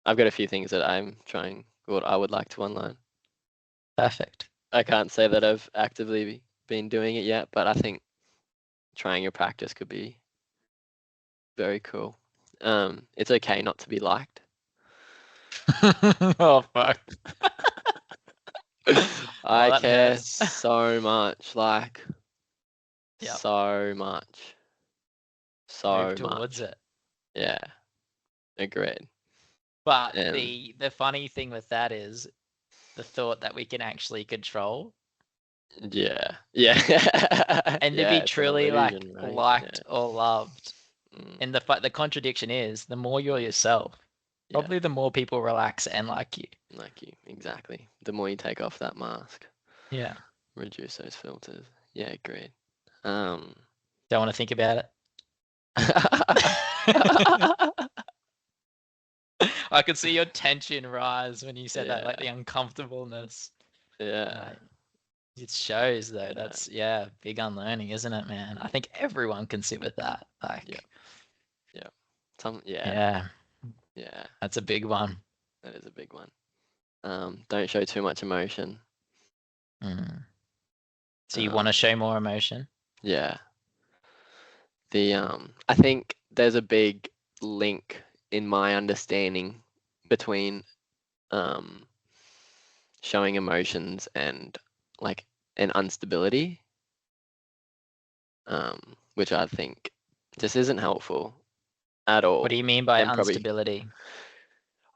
I've got a few things that I'm trying, what I would like to unlearn. Perfect. I can't say that I've actively been doing it yet, but I think trying your practice could be very cool. It's okay not to be liked. Oh fuck. I care so much, like Yep. so much. Move towards it. Yeah. Agreed. But the funny thing with that is the thought that we can actually control. Yeah. And to be truly illusion, like right? liked or loved. And the contradiction is the more you're yourself, probably the more people relax and like you. Like you, exactly. The more you take off that mask. Yeah. Reduce those filters. Yeah, agreed. Don't want to think about it. I could see your tension rise when you said that, like the uncomfortableness. Yeah. It shows though. That's big unlearning, isn't it, man? I think everyone can sit with that. Like Yeah. That's a big one. That is a big one. Don't show too much emotion. So you want to show more emotion? Yeah. I think there's a big link in my understanding between showing emotions and like an instability, which I think just isn't helpful at all. What do you mean by instability?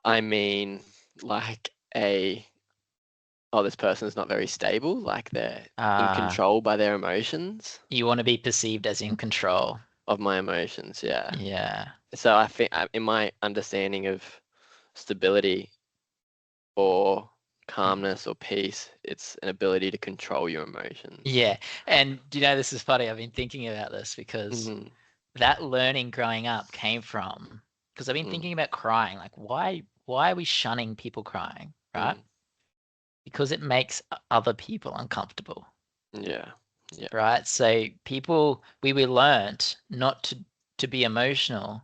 I mean like this person's not very stable, like they're in control by their emotions. You want to be perceived as in control of my emotions, yeah. Yeah. So I think in my understanding of stability or calmness or peace, it's an ability to control your emotions. Yeah. And do you know, this is funny. I've been thinking about this because that learning growing up came from, because I've been thinking about crying. Like, why are we shunning people crying, right? Because it makes other people uncomfortable. Yeah. Right. So we were learnt not to be emotional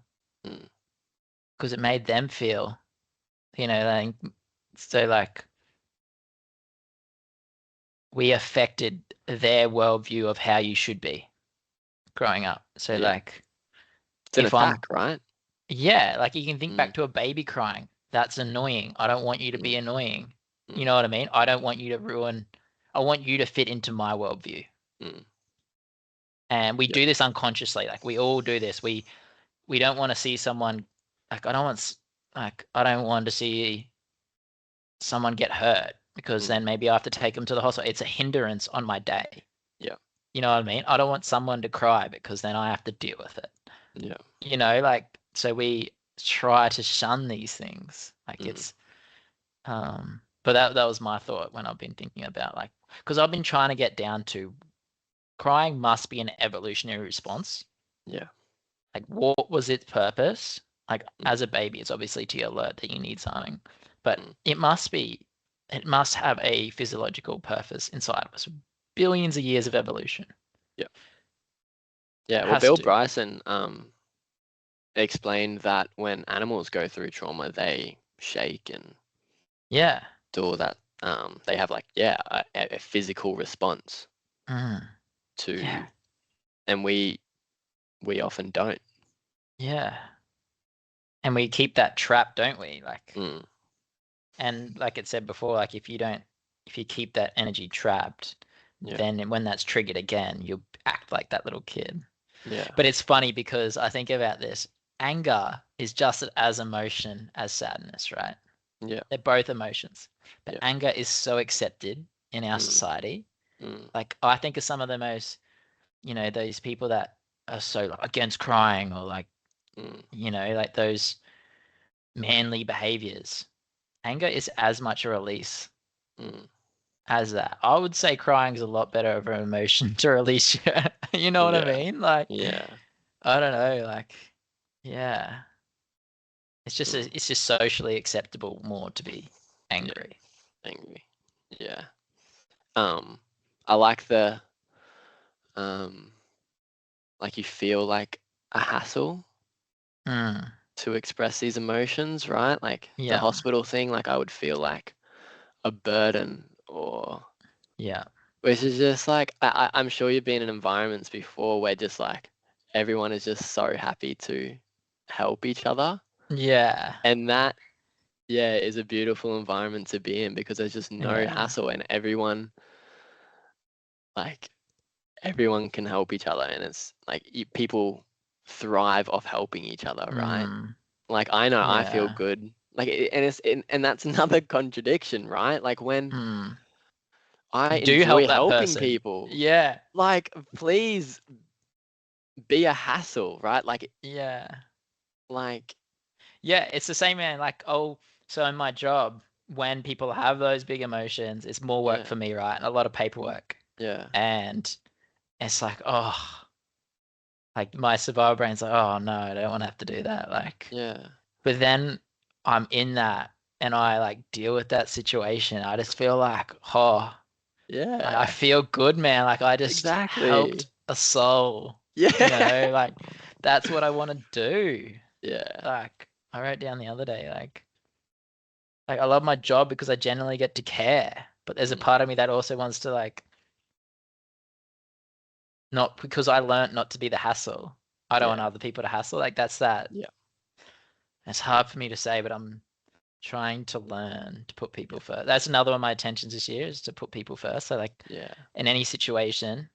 because it made them feel, like, so like we affected their worldview of how you should be growing up. So like, it's an attack, right? Yeah, like you can think back to a baby crying. That's annoying. I don't want you to be annoying. You know what I mean? I don't want you to ruin. I want you to fit into my worldview. And we do this unconsciously. Like we all do this. We don't want to see someone like I don't want to see someone get hurt because then maybe I have to take them to the hospital. It's a hindrance on my day. Yeah. You know what I mean? I don't want someone to cry because then I have to deal with it. Yeah. Like so we try to shun these things. Like it's but that was my thought when I've been thinking about like because I've been trying to get down to crying must be an evolutionary response. Yeah. Like what was its purpose? Like as a baby, it's obviously to alert that you need something, but it must have a physiological purpose inside of us. Billions of years of evolution. Yeah. Yeah. Well, Bill Bryson explained that when animals go through trauma, they shake and do all that. They have like a physical response to, and we often don't. Yeah. And we keep that trap, don't we? Like, and like it said before, like if you keep that energy trapped, then when that's triggered again, you'll act like that little kid. Yeah. But it's funny because I think about this. Anger is just as emotion as sadness, right? Yeah. They're both emotions. But anger is so accepted in our society. Like I think of some of the most, those people that are so like, against crying or like, like those manly behaviors. Anger is as much a release as that. I would say crying is a lot better of an emotion to release. You know what I mean? Like, I don't know. Like, yeah, it's just socially acceptable more to be angry. Yeah. I like the like you feel like a hassle to express these emotions, right? Like the hospital thing, like I would feel like a burden, or which is just like I'm sure you've been in environments before where just like everyone is just so happy to help each other. Yeah. And that, yeah, is a beautiful environment to be in, because there's just no hassle, and everyone can help each other, and it's like people thrive off helping each other, right? Like I know I feel good, like and that's another contradiction, right? Like when I do help enjoy that helping person. people, Yeah. like please be a hassle, right? Like it's the same, man. Like, so in my job, when people have those big emotions, it's more work for me, right? And a lot of paperwork. Yeah. And it's like, like my survival brain's like, oh no, I don't want to have to do that. Like, but then I'm in that and I like deal with that situation. I just feel like, I feel good, man. Like I just helped a soul. Yeah. Like that's what I want to do. Yeah. Like I wrote down the other day, like I love my job because I genuinely get to care. But there's a part of me that also wants to like, not because I learned not to be the hassle. I don't want other people to hassle. Like that's that. Yeah. It's hard for me to say, but I'm trying to learn to put people first. That's another one of my intentions this year, is to put people first. So like in any situation,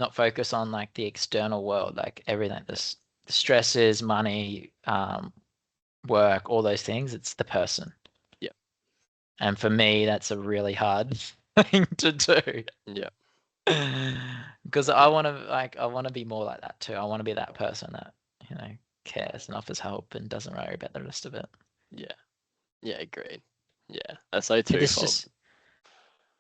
not focus on like the external world, like everything, the stresses, money, work, all those things. It's the person. Yeah. And for me, that's a really hard thing to do. Yeah. Because I want to be more like that too. I want to be that person that, cares and offers help and doesn't worry about the rest of it. Yeah. Yeah, agreed. Yeah. That's so But there's twofold. just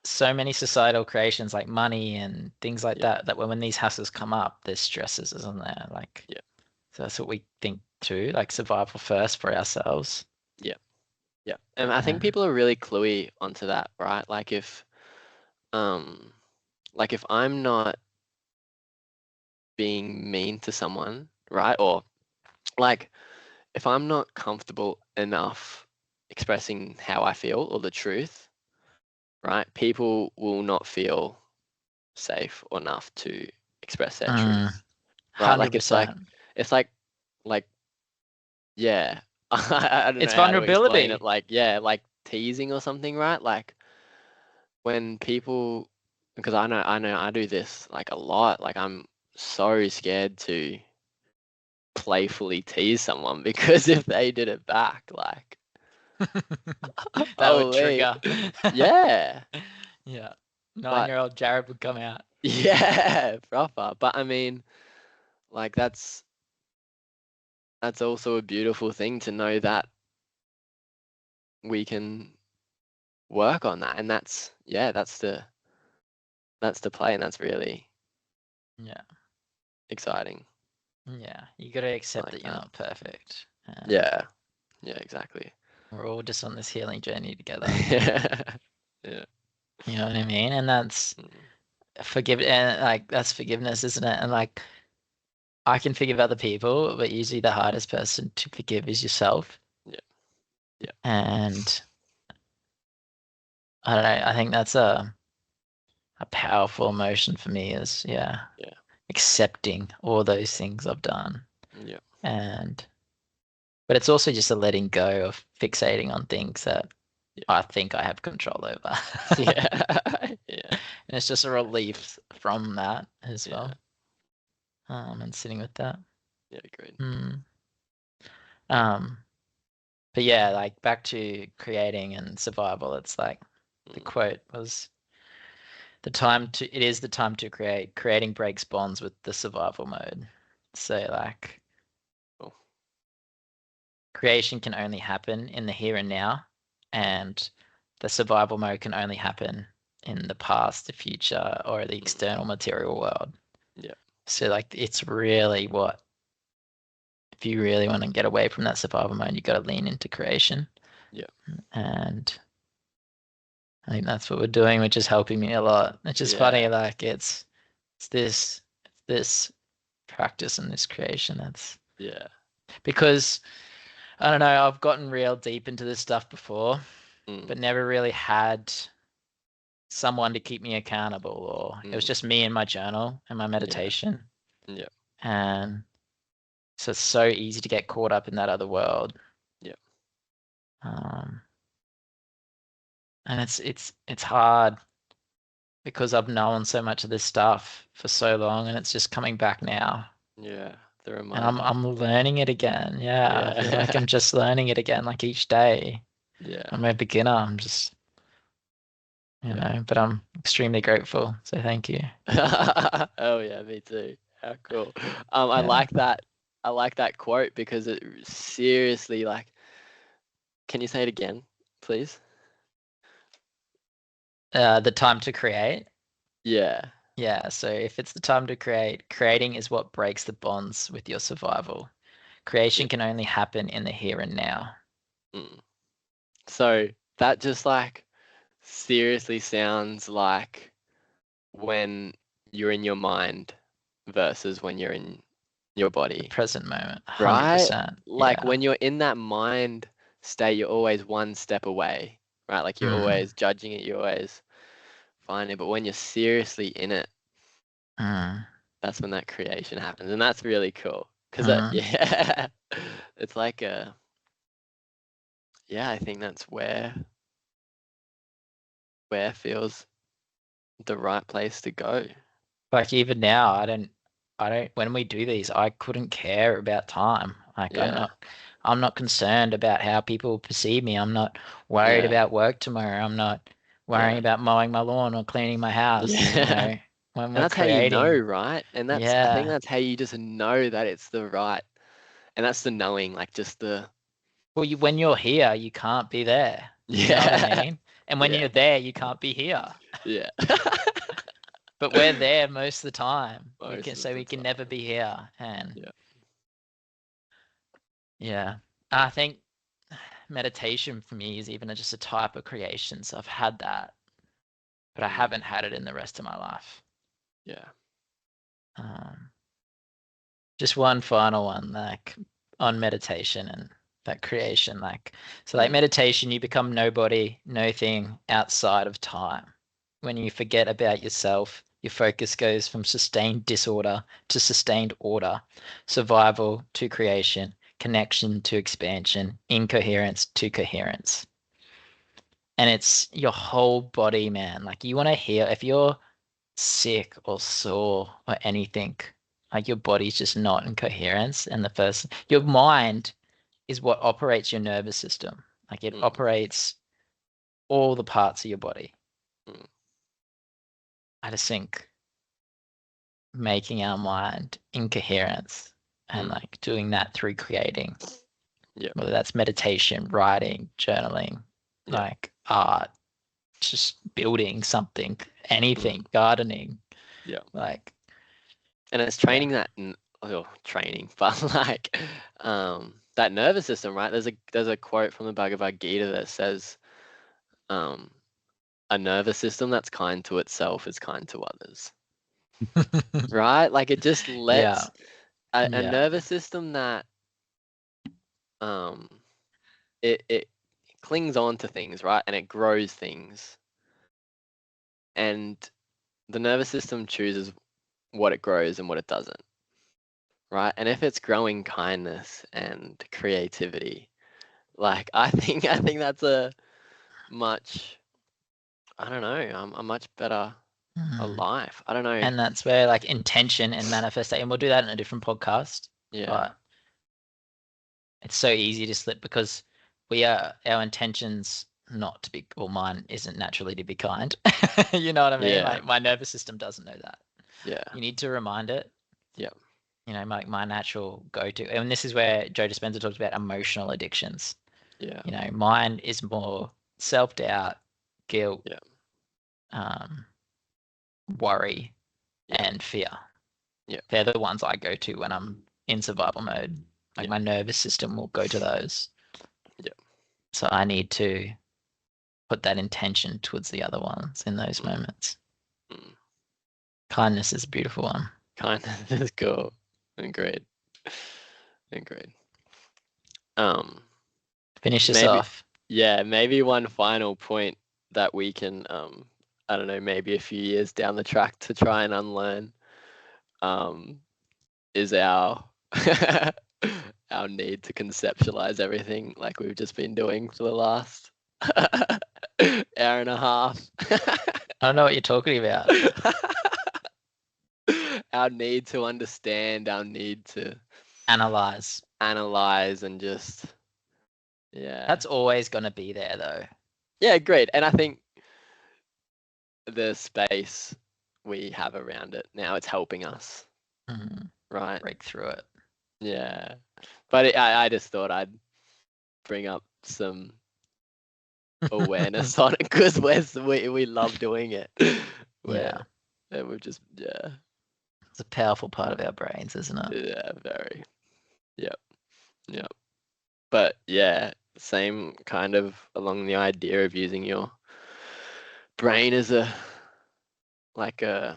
so many societal creations like money and things like that when these hassles come up, there's stresses, isn't there? Like, so that's what we think too, like survival first for ourselves. Yeah. Yeah. And I think people are really cluey onto that, right? Like if I'm not being mean to someone, right? Or like if I'm not comfortable enough expressing how I feel or the truth, right? People will not feel safe enough to express their truth. Right? Like 100%. it's like yeah. I don't It's know how to explain it. vulnerability. Like like teasing or something, right? Like when people, because I know I do this like a lot. Like I'm so scared to playfully tease someone because if they did it back, like That would holy, trigger. yeah. Yeah. But 9-year-old Jarrod would come out. yeah, proper. But I mean, like that's also a beautiful thing to know that we can work on that, and that's the play, and that's really exciting. Yeah, you got to accept Like that you're that. not perfect. Yeah, exactly. We're all just on this healing journey together. Yeah. You know what I mean? And that's and like that's forgiveness, isn't it? And like I can forgive other people, but usually the hardest person to forgive is yourself. Yeah. And I don't know, I think that's a powerful emotion for me, is accepting all those things I've done. Yeah. But it's also just a letting go of fixating on things that I think I have control over. Yeah. And it's just a relief from that as well. And sitting with that. Yeah, agreed. But yeah, like back to creating and survival, it's like the quote was it is the time to create. Creating breaks bonds with the survival mode. So like creation can only happen in the here and now, and the survival mode can only happen in the past, the future, or the external material world. Yeah. So like it's really if you really want to get away from that survival mode, you got to lean into creation. Yeah. And I think that's what we're doing, which is helping me a lot. It's just funny, like it's this practice and this creation. That's because I don't know, I've gotten real deep into this stuff before, but never really had someone to keep me accountable, or it was just me and my journal and my meditation. Yeah. And so it's so easy to get caught up in that other world. Yeah. And it's hard because I've known so much of this stuff for so long, and it's just coming back now. Yeah. The And reminder. I'm learning it again. Yeah. I feel like I'm just learning it again, like each day. Yeah. I'm a beginner. I'm just, you know, but I'm extremely grateful. So thank you. Oh yeah, me too. How cool. I like that. I like that quote because it seriously, like, can you say it again, please? The time to create. Yeah. Yeah, so if it's the time to create, creating is what breaks the bonds with your survival. Creation can only happen in the here and now. So that just like seriously sounds like when you're in your mind versus when you're in your body. The present moment, right? 100%. Like Yeah. when you're in that mind state, you're always one step away, right? Like you're always judging it, you're always finding it. But when you're seriously in it, that's when that creation happens. And that's really cool. Because yeah, it's like yeah, I think that's where feels the right place to go. Like even now, I don't when we do these, I couldn't care about time. Like I'm not concerned about how people perceive me. I'm not worried about work tomorrow. I'm not worrying about mowing my lawn or cleaning my house, you know, when And we're that's how you know, creating. right? And that's I think that's how you just know that it's the right, and that's the knowing, like just the Well, when you're here, you can't be there. You know what I mean? And when you're there, you can't be here. Yeah. But we're there most of the time. We can never be here. And I think meditation for me is even just a type of creation. So I've had that, but I haven't had it in the rest of my life. Yeah. Just one final one, like on meditation and that creation, like so like meditation, you become nobody, no thing outside of time. When you forget about yourself, your focus goes from sustained disorder to sustained order, survival to creation, connection to expansion, incoherence to coherence. And it's your whole body, man. Like you want to hear if you're sick or sore or anything, like your body's just not in coherence. And your mind is what operates your nervous system. Like it operates all the parts of your body. I just think making our mind in coherence and like doing that through creating, whether that's meditation, writing, journaling, like art, just building something, anything, gardening. Like, and it's training that training, but like that nervous system, right? There's a quote from the Bhagavad Gita that says a nervous system that's kind to itself is kind to others. Right? Like it just lets a nervous system that it clings on to things, right? And it grows things. And the nervous system chooses what it grows and what it doesn't. Right? And if it's growing kindness and creativity, like I think that's a much I don't know, a much better a life. I don't know. And that's where like intention and manifestation, we'll do that in a different podcast. But it's so easy to slip because our intentions not to be, well, mine isn't naturally to be kind. You know what I mean? Like my nervous system doesn't know that. You need to remind it. You know, my natural go-to, and this is where Joe Dispenza talks about emotional addictions. You know, mine is more self-doubt, guilt, worry, and fear. They're the ones I go to when I'm in survival mode. Like my nervous system will go to those. So I need to put that intention towards the other ones in those moments. Mm. Kindness is a beautiful one. Kindness is cool. Agreed. Finish us Maybe, off. yeah, maybe one final point that we can, I don't know, maybe a few years down the track to try and unlearn, is our our need to conceptualize everything like we've just been doing for the last hour and a half. I don't know what you're talking about. Our need to understand, our need to Analyze, and just, yeah. That's always going to be there, though. Yeah, great. And I think the space we have around it now, it's helping us, right? Break through it. Yeah. But I just thought I'd bring up some awareness on it because we love doing it. Yeah. And we're just, yeah. It's a powerful part of our brains, isn't it? Yeah, very. Yep. But yeah, same kind of along the idea of using your brain as like a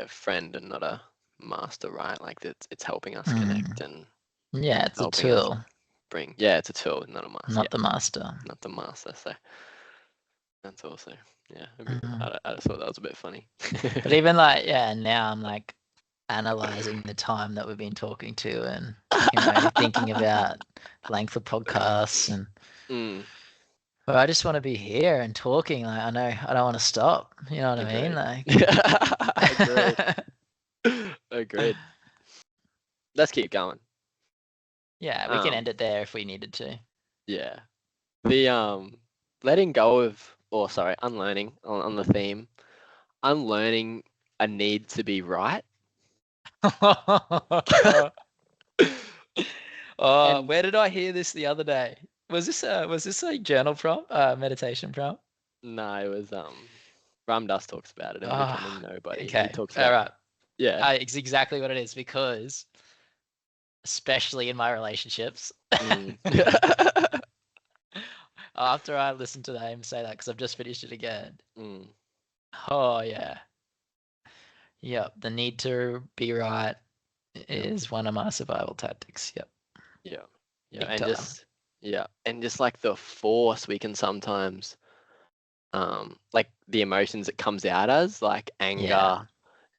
friend and not a master, right? Like it's helping us connect and yeah, it's a helping us tool. bring. Yeah, it's a tool, not a master. Not the master. Not the master. So that's also, yeah. I just thought that was a bit funny. But even like, yeah, now I'm like analyzing the time that we've been talking to and thinking about length of podcasts and but I just want to be here and talking. Like I know I don't want to stop. You know what I mean? Like Agreed. Let's keep going. Yeah, we can end it there if we needed to. Yeah. The letting go of, or sorry, unlearning on the theme. Unlearning a need to be right. Where did I hear this the other day? Was this a journal prompt, meditation prompt? No, it was Ram Dass talks about it in Becoming Nobody. Okay. He talks about, all right. Yeah. It's exactly what it is because, especially in my relationships, after I listened to him say that, because I've just finished it again. Oh yeah. Yep. The need to be right is one of my survival tactics. Yep. Yeah. And just like the force we can sometimes, like the emotions that comes out as, like anger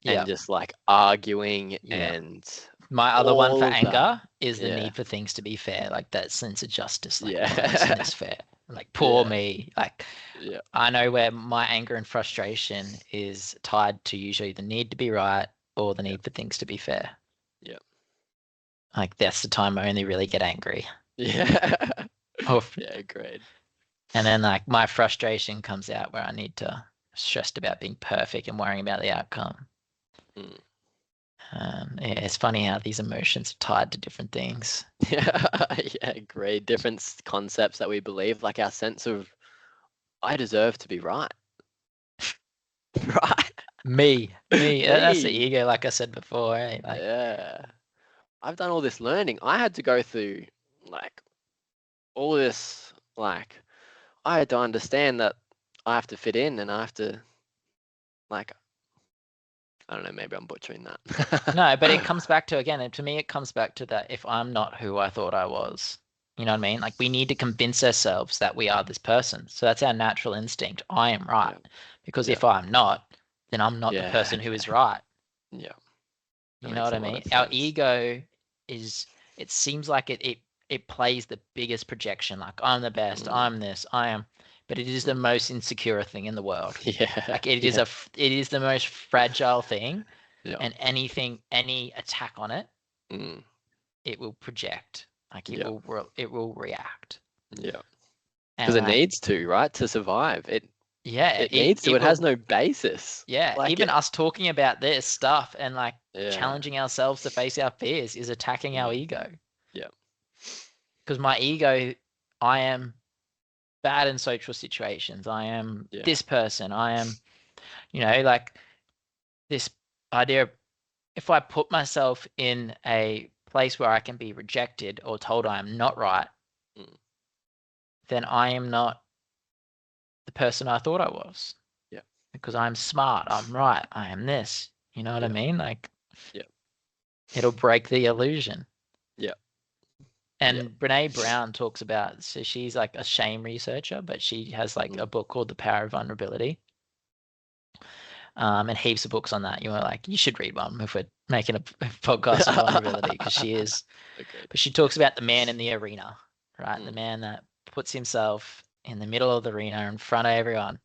and just like arguing and my other one for anger that. is the need for things to be fair, like that sense of justice. Like, Yeah. why isn't this fair? Like, poor me. Like, Yeah. I know where my anger and frustration is tied to usually the need to be right or the need for things to be fair. Yeah. Like, that's the time I only really get angry. Yeah. Yeah, great. And then, like, my frustration comes out where I need to stressed about being perfect and worrying about the outcome. Yeah, it's funny how these emotions are tied to different things. Yeah, great. Different concepts that we believe, like our sense of, I deserve to be right. Right? Me. That's the ego, like I said before. Eh? Like, yeah. I've done all this learning. I had to go through, like, all this, like, I had to understand that I have to fit in and I have to, like, I don't know, maybe I'm butchering that. No, but it comes back to, again, to me, it comes back to that if I'm not who I thought I was, you know what I mean? Like we need to convince ourselves that we are this person. So that's our natural instinct. I am right. Because if I'm not, then I'm not the person who is right. Yeah. You know what I mean? Our ego is, it seems like it plays the biggest projection. Like I'm the best, I'm this, I am. But it is the most insecure thing in the world. Yeah. Like it is the most fragile thing. Yeah. And any attack on it, it will project. Like it will react. Yeah. Because it needs to, right? To survive. It needs to. It has no basis. Yeah. Like even us talking about this stuff and like challenging ourselves to face our fears is attacking our ego. Yeah. Because my ego, I am bad in social situations. I am this person. I am, like this idea of if I put myself in a place where I can be rejected or told I am not right, then I am not the person I thought I was. Yeah. Because I'm smart, I'm right, I am this. You know what I mean? Like, yeah, it'll break the illusion. yeah, And Brene Brown talks about, so she's like a shame researcher, but she has like a book called The Power of Vulnerability. And heaps of books on that. You were like, you should read one if we're making a podcast on vulnerability, because she is. Agreed. But she talks about the man in the arena, right? The man that puts himself in the middle of the arena in front of everyone.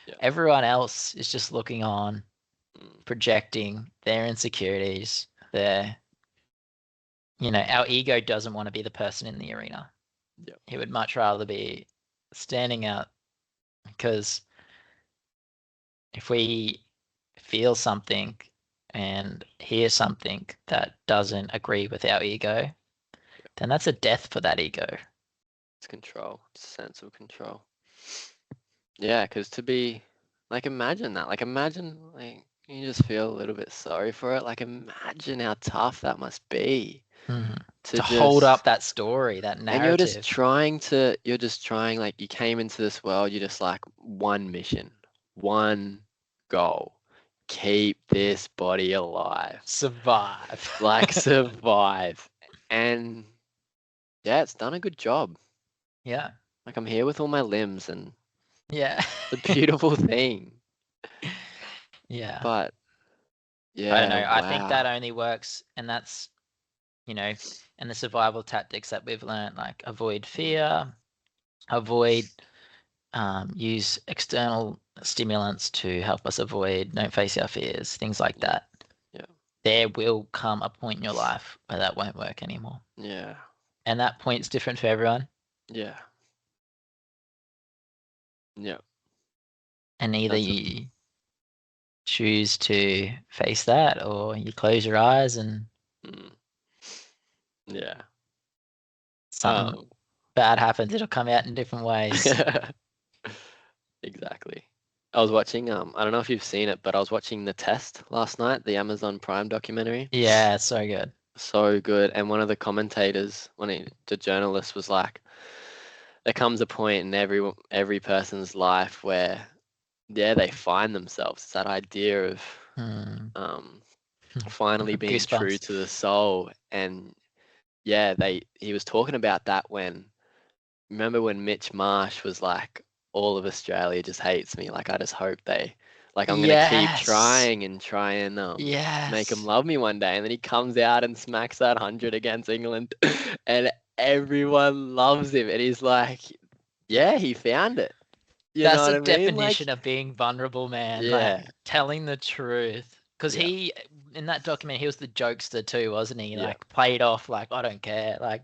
Yeah. Everyone else is just looking on, projecting their insecurities, their, our ego doesn't want to be the person in the arena. Yeah. He would much rather be standing out, because if we feel something and hear something that doesn't agree with our ego, then that's a death for that ego. It's control. It's a sense of control. Yeah, because to be like, imagine that. Like, imagine like you just feel a little bit sorry for it. Like, imagine how tough that must be to hold up that story, that narrative. And you're just trying, like, you came into this world, you're just like, one mission, one goal, keep this body alive. Survive. Like, survive. And yeah, it's done a good job. Yeah. Like, I'm here with all my limbs, and yeah, it's a beautiful thing. Yeah. But yeah, I don't know. wow. I think that only works, and that's, and the survival tactics that we've learned, like avoid fear, avoid, use external stimulants to help us avoid, don't face our fears, things like that. Yeah. There will come a point in your life where that won't work anymore. Yeah. And that point's different for everyone. Yeah. Yeah. And either you choose to face that, or you close your eyes and yeah, something bad happens. It'll come out in different ways. Exactly. I was watching, I don't know if you've seen it, but I was watching The Test last night, the Amazon Prime documentary. Yeah, so good. So good. And one of the commentators, the journalist, was like, there comes a point in every person's life where, yeah, they find themselves. It's that idea of finally being true to the soul. And yeah, he was talking about that remember when Mitch Marsh was like, all of Australia just hates me. Like, I just hope I'm going to keep trying and try and make them love me one day. And then he comes out and smacks that 100 against England and everyone loves him. And he's like, yeah, he found it. That's the definition of being vulnerable, man. Yeah. Like, telling the truth. Because he, in that document, he was the jokester too, wasn't he? Like, played off like, I don't care. Like,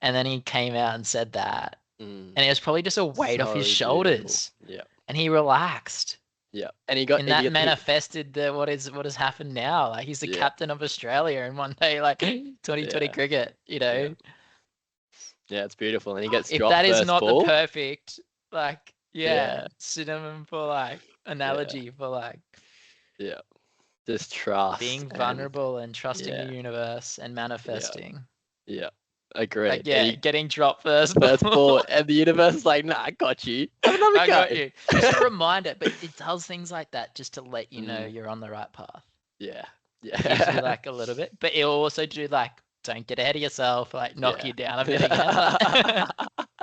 and then he came out and said that. And it was probably just a weight off his shoulders. Yeah. And he relaxed. Yeah. And he got, and that manifested what has happened now. Like, he's the captain of Australia in one day, like 2020 cricket, Yeah, it's beautiful. And he gets dropped if that is first not ball. the perfect, like, synonym for like analogy for like, just trust, being vulnerable and trusting the universe and manifesting. Yeah. Agreed. Like, getting dropped first ball, and the universe is like, nah, I got you. I got you. Just a reminder, but it does things like that just to let you know you're on the right path. Yeah. It gives you like a little bit, but it'll also do like, don't get ahead of yourself, like knock you down a bit again.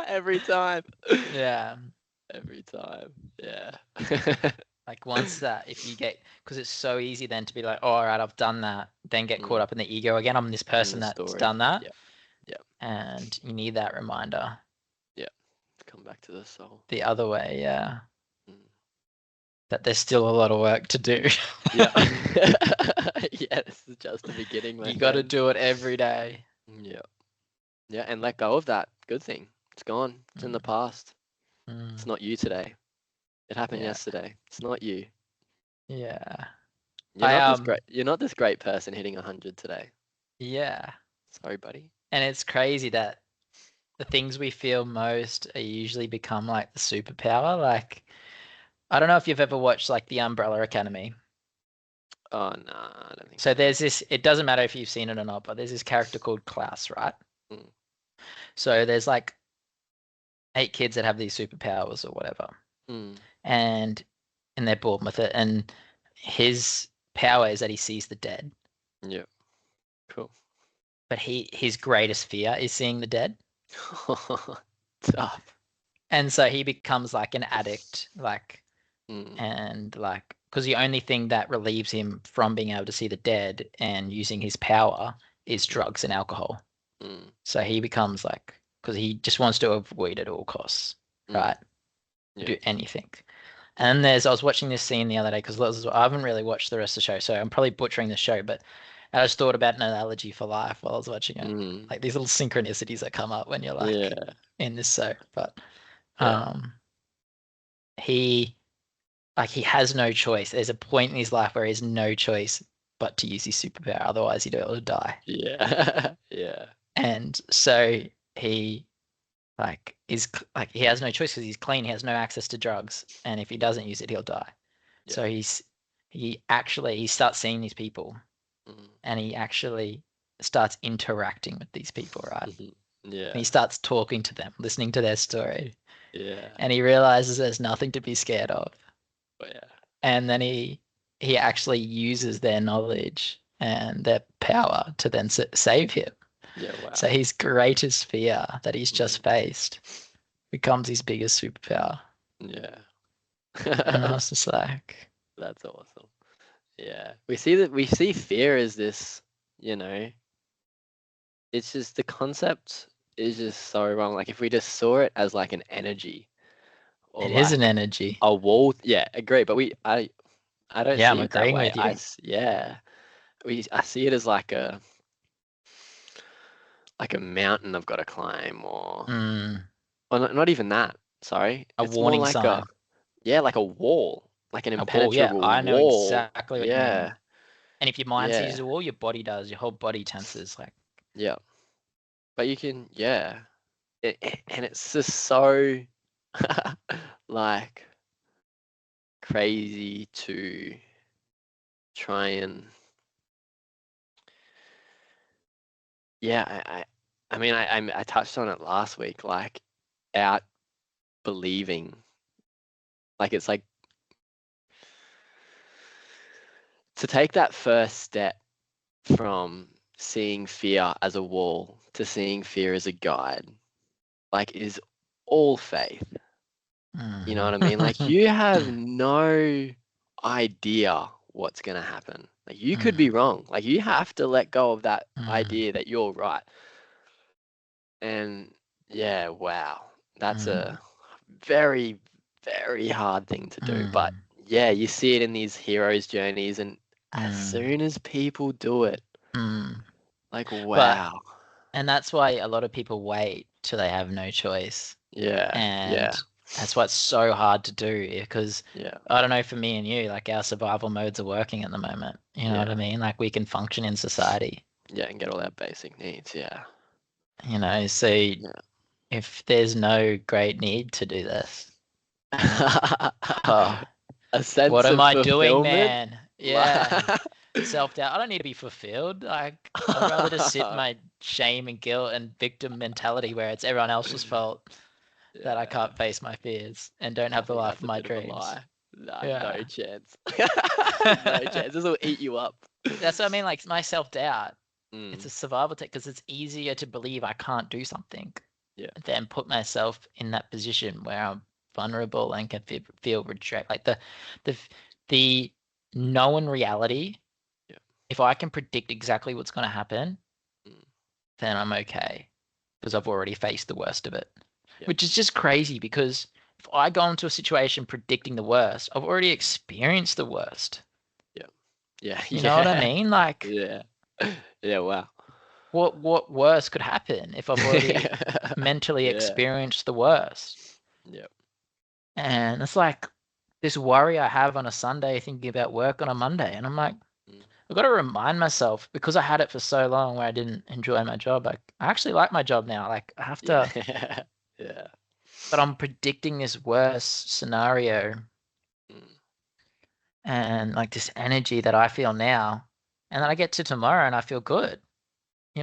Every time. Yeah. Every time. Yeah. Like, once that, if you get, because it's so easy then to be like, oh, all right, I've done that, then get caught up in the ego again. I'm this person that's done that. Yeah. And you need that reminder. Yeah. Come back to the soul. The other way, yeah. That there's still a lot of work to do. Yeah. Yeah, this is just the beginning. You got to do it every day. Yeah. Yeah, and let go of that good thing. It's gone. It's in the past. It's not you today. It happened yesterday. It's not you. Yeah. You're not this great person hitting 100 today. Yeah. Sorry, buddy. And it's crazy that the things we feel most are usually become like the superpower. Like, I don't know if you've ever watched like The Umbrella Academy. Oh, no, I don't think so. There's this, it doesn't matter if you've seen it or not, but there's this character called Klaus, right? So there's like 8 kids that have these superpowers or whatever, Mm. and they're born with it. And his power is that he sees the dead, Yeah. Cool. but his greatest fear is seeing the dead. Tough. And so he becomes like an addict, like, Mm. and like, because the only thing that relieves him from being able to see the dead and using his power is drugs and alcohol. Mm. So he becomes like, because he just wants to avoid at all costs, Mm. right? Yeah. Do anything. And I was watching this scene the other day because I haven't really watched the rest of the show, so I'm probably butchering the show, but I just thought about an analogy for life while I was watching it. Mm. Like these little synchronicities that come up when you're like Yeah. in this show. But Yeah. um he he has no choice. There's a point in his life where he has no choice but to use his superpower, otherwise he'd will die. Yeah. Yeah. And so he he has no choice because he's clean. He has no access to drugs, and if he doesn't use it, he'll die. Yeah. So he starts seeing these people, Mm. and he actually starts interacting with these people, right? And Yeah. he starts talking to them, listening to their story, Yeah. and he realizes there's nothing to be scared of. Oh, yeah. And then he actually uses their knowledge and their power to then save him. Yeah. Wow. So his greatest fear that he's Mm. just faced becomes his biggest superpower. Yeah. And I was just like, That's awesome. Yeah. We see fear as this, you know, it's just the concept is just so wrong. Like if we just saw it as like an energy or it is an like energy. a wall, yeah, agree. But I don't Yeah, I'm see it that agreeing way. with you. Yeah, I see it as like a mountain I've got to climb, Mm, or not even that. Sorry, a it's more warning like sign. like a wall, like an A wall. Yeah, impenetrable I know wall. exactly what you mean. Yeah, And if your mind sees yeah, a wall, your body does. Your whole body tenses. Like, yeah. But you can, yeah, and it's just so like crazy to try and yeah. I mean, I touched on it last week, like out believing, like it's like to take that first step from seeing fear as a wall to seeing fear as a guide, like is all faith. You know what I mean? Like mm. you have no idea what's going to happen. Like you could be Mm, wrong. Like you have to let go of that mm, idea that you're right. And yeah, wow. That's mm, a very, very hard thing to do. But mm, yeah, you see it in these heroes' journeys, and as mm, soon as people do it, mm. like, But wow. and that's why a lot of people wait till they have no choice. Yeah, yeah, And that's why it's so hard to do because yeah, I don't know for me and you, like our survival modes are working at the moment. You know what I yeah, mean? Like we can function in society, yeah, and get all our basic needs. Yeah, so yeah. if there's no great need to do this, oh, A what sense am of I doing, fulfillment. man? Yeah. Self-doubt. I don't need to be fulfilled. Like I'd rather just sit in my shame and guilt and victim mentality where it's everyone else's fault that I Yeah, can't face my fears and don't I have the think life that's of a my bit of a dreams. lie. Nah, no Yeah. chance. No chance. This will eat you up. That's what I mean. Like my self-doubt, it's Mm, a survival tech because it's easier to believe I can't do something yeah, than put myself in that position where I'm vulnerable and can feel reject. Like the the known reality. yeah, If I can predict exactly what's going to happen, mm, then I'm okay because I've already faced the worst of it. yeah, Which is just crazy because if I go into a situation predicting the worst, I've already experienced the worst. yeah, yeah, You know what I yeah, mean? Like, yeah, yeah. Wow. what worse could happen if I've already mentally Yeah, experienced the worst? yeah, And it's like this worry I have on a Sunday thinking about work on a Monday. And I'm like, mm, I've got to remind myself because I had it for so long where I didn't enjoy my job. Like, I actually like my job now. Like, I have to, yeah, yeah, but I'm predicting this worst scenario mm, and like this energy that I feel now. And then I get to tomorrow and I feel good.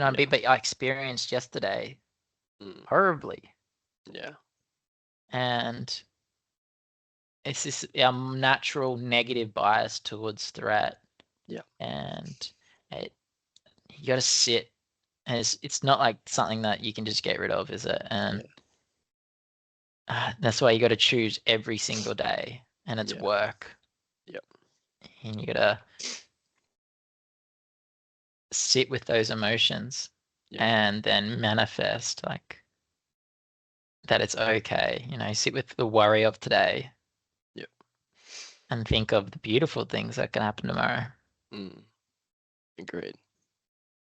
yeah, But I experienced yesterday mm, horribly. yeah, And it's this natural negative bias towards threat. Yeah. And you got to sit, and it's not like something that you can just get rid of, is it? And that's why you got to choose every single day, and it's work. Yep. And you got to sit with those emotions and then manifest like that it's okay. Sit with the worry of today. Yep. And think of the beautiful things that can happen tomorrow. Agreed.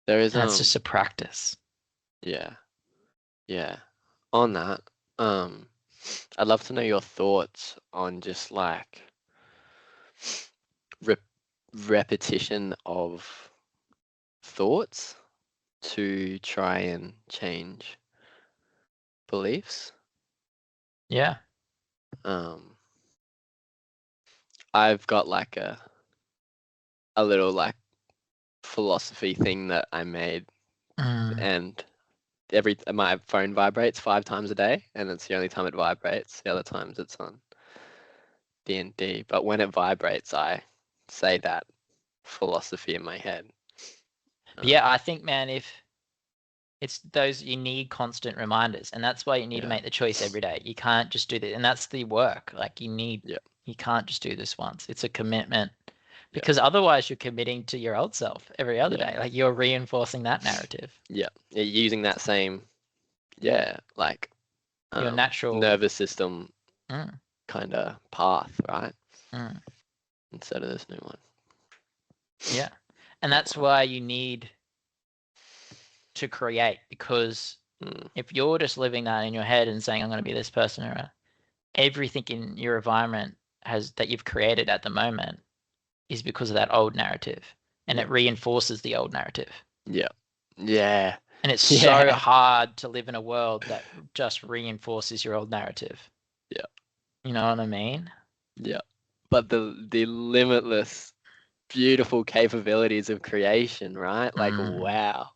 There is that's just a practice. Yeah. On that, I'd love to know your thoughts on just like repetition of thoughts to try and change beliefs. Yeah. I've got like a little like philosophy thing that I made, and my phone vibrates 5 times a day, and it's the only time it vibrates. The other times it's on D&D. But when it vibrates, I say that philosophy in my head. Yeah, I think, man, if it's those, you need constant reminders, and that's why you need to make the choice every day. You can't just do that, and that's the work. Like you can't just do this once. It's a commitment, because otherwise you're committing to your old self every other day. Like you're reinforcing that narrative. Yeah, using that same, like your natural nervous system kind of path, right? Instead of this new one. Yeah, and that's why you need to create, because if you're just living that in your head and saying I'm going to be this person, or everything in your environment that you've created at the moment is because of that old narrative, and it reinforces the old narrative. And it's so hard to live in a world that just reinforces your old narrative. You know what I mean? But the limitless beautiful capabilities of creation, right? Like wow.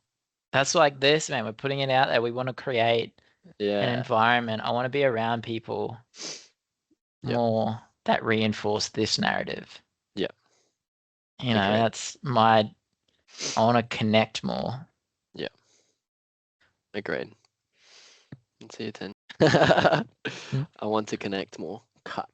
That's like this, man. We're putting it out there. We want to create an environment. I want to be around people more that reinforce this narrative. That's I want to connect more. Agreed. Let's see attention. I want to connect more. Cut.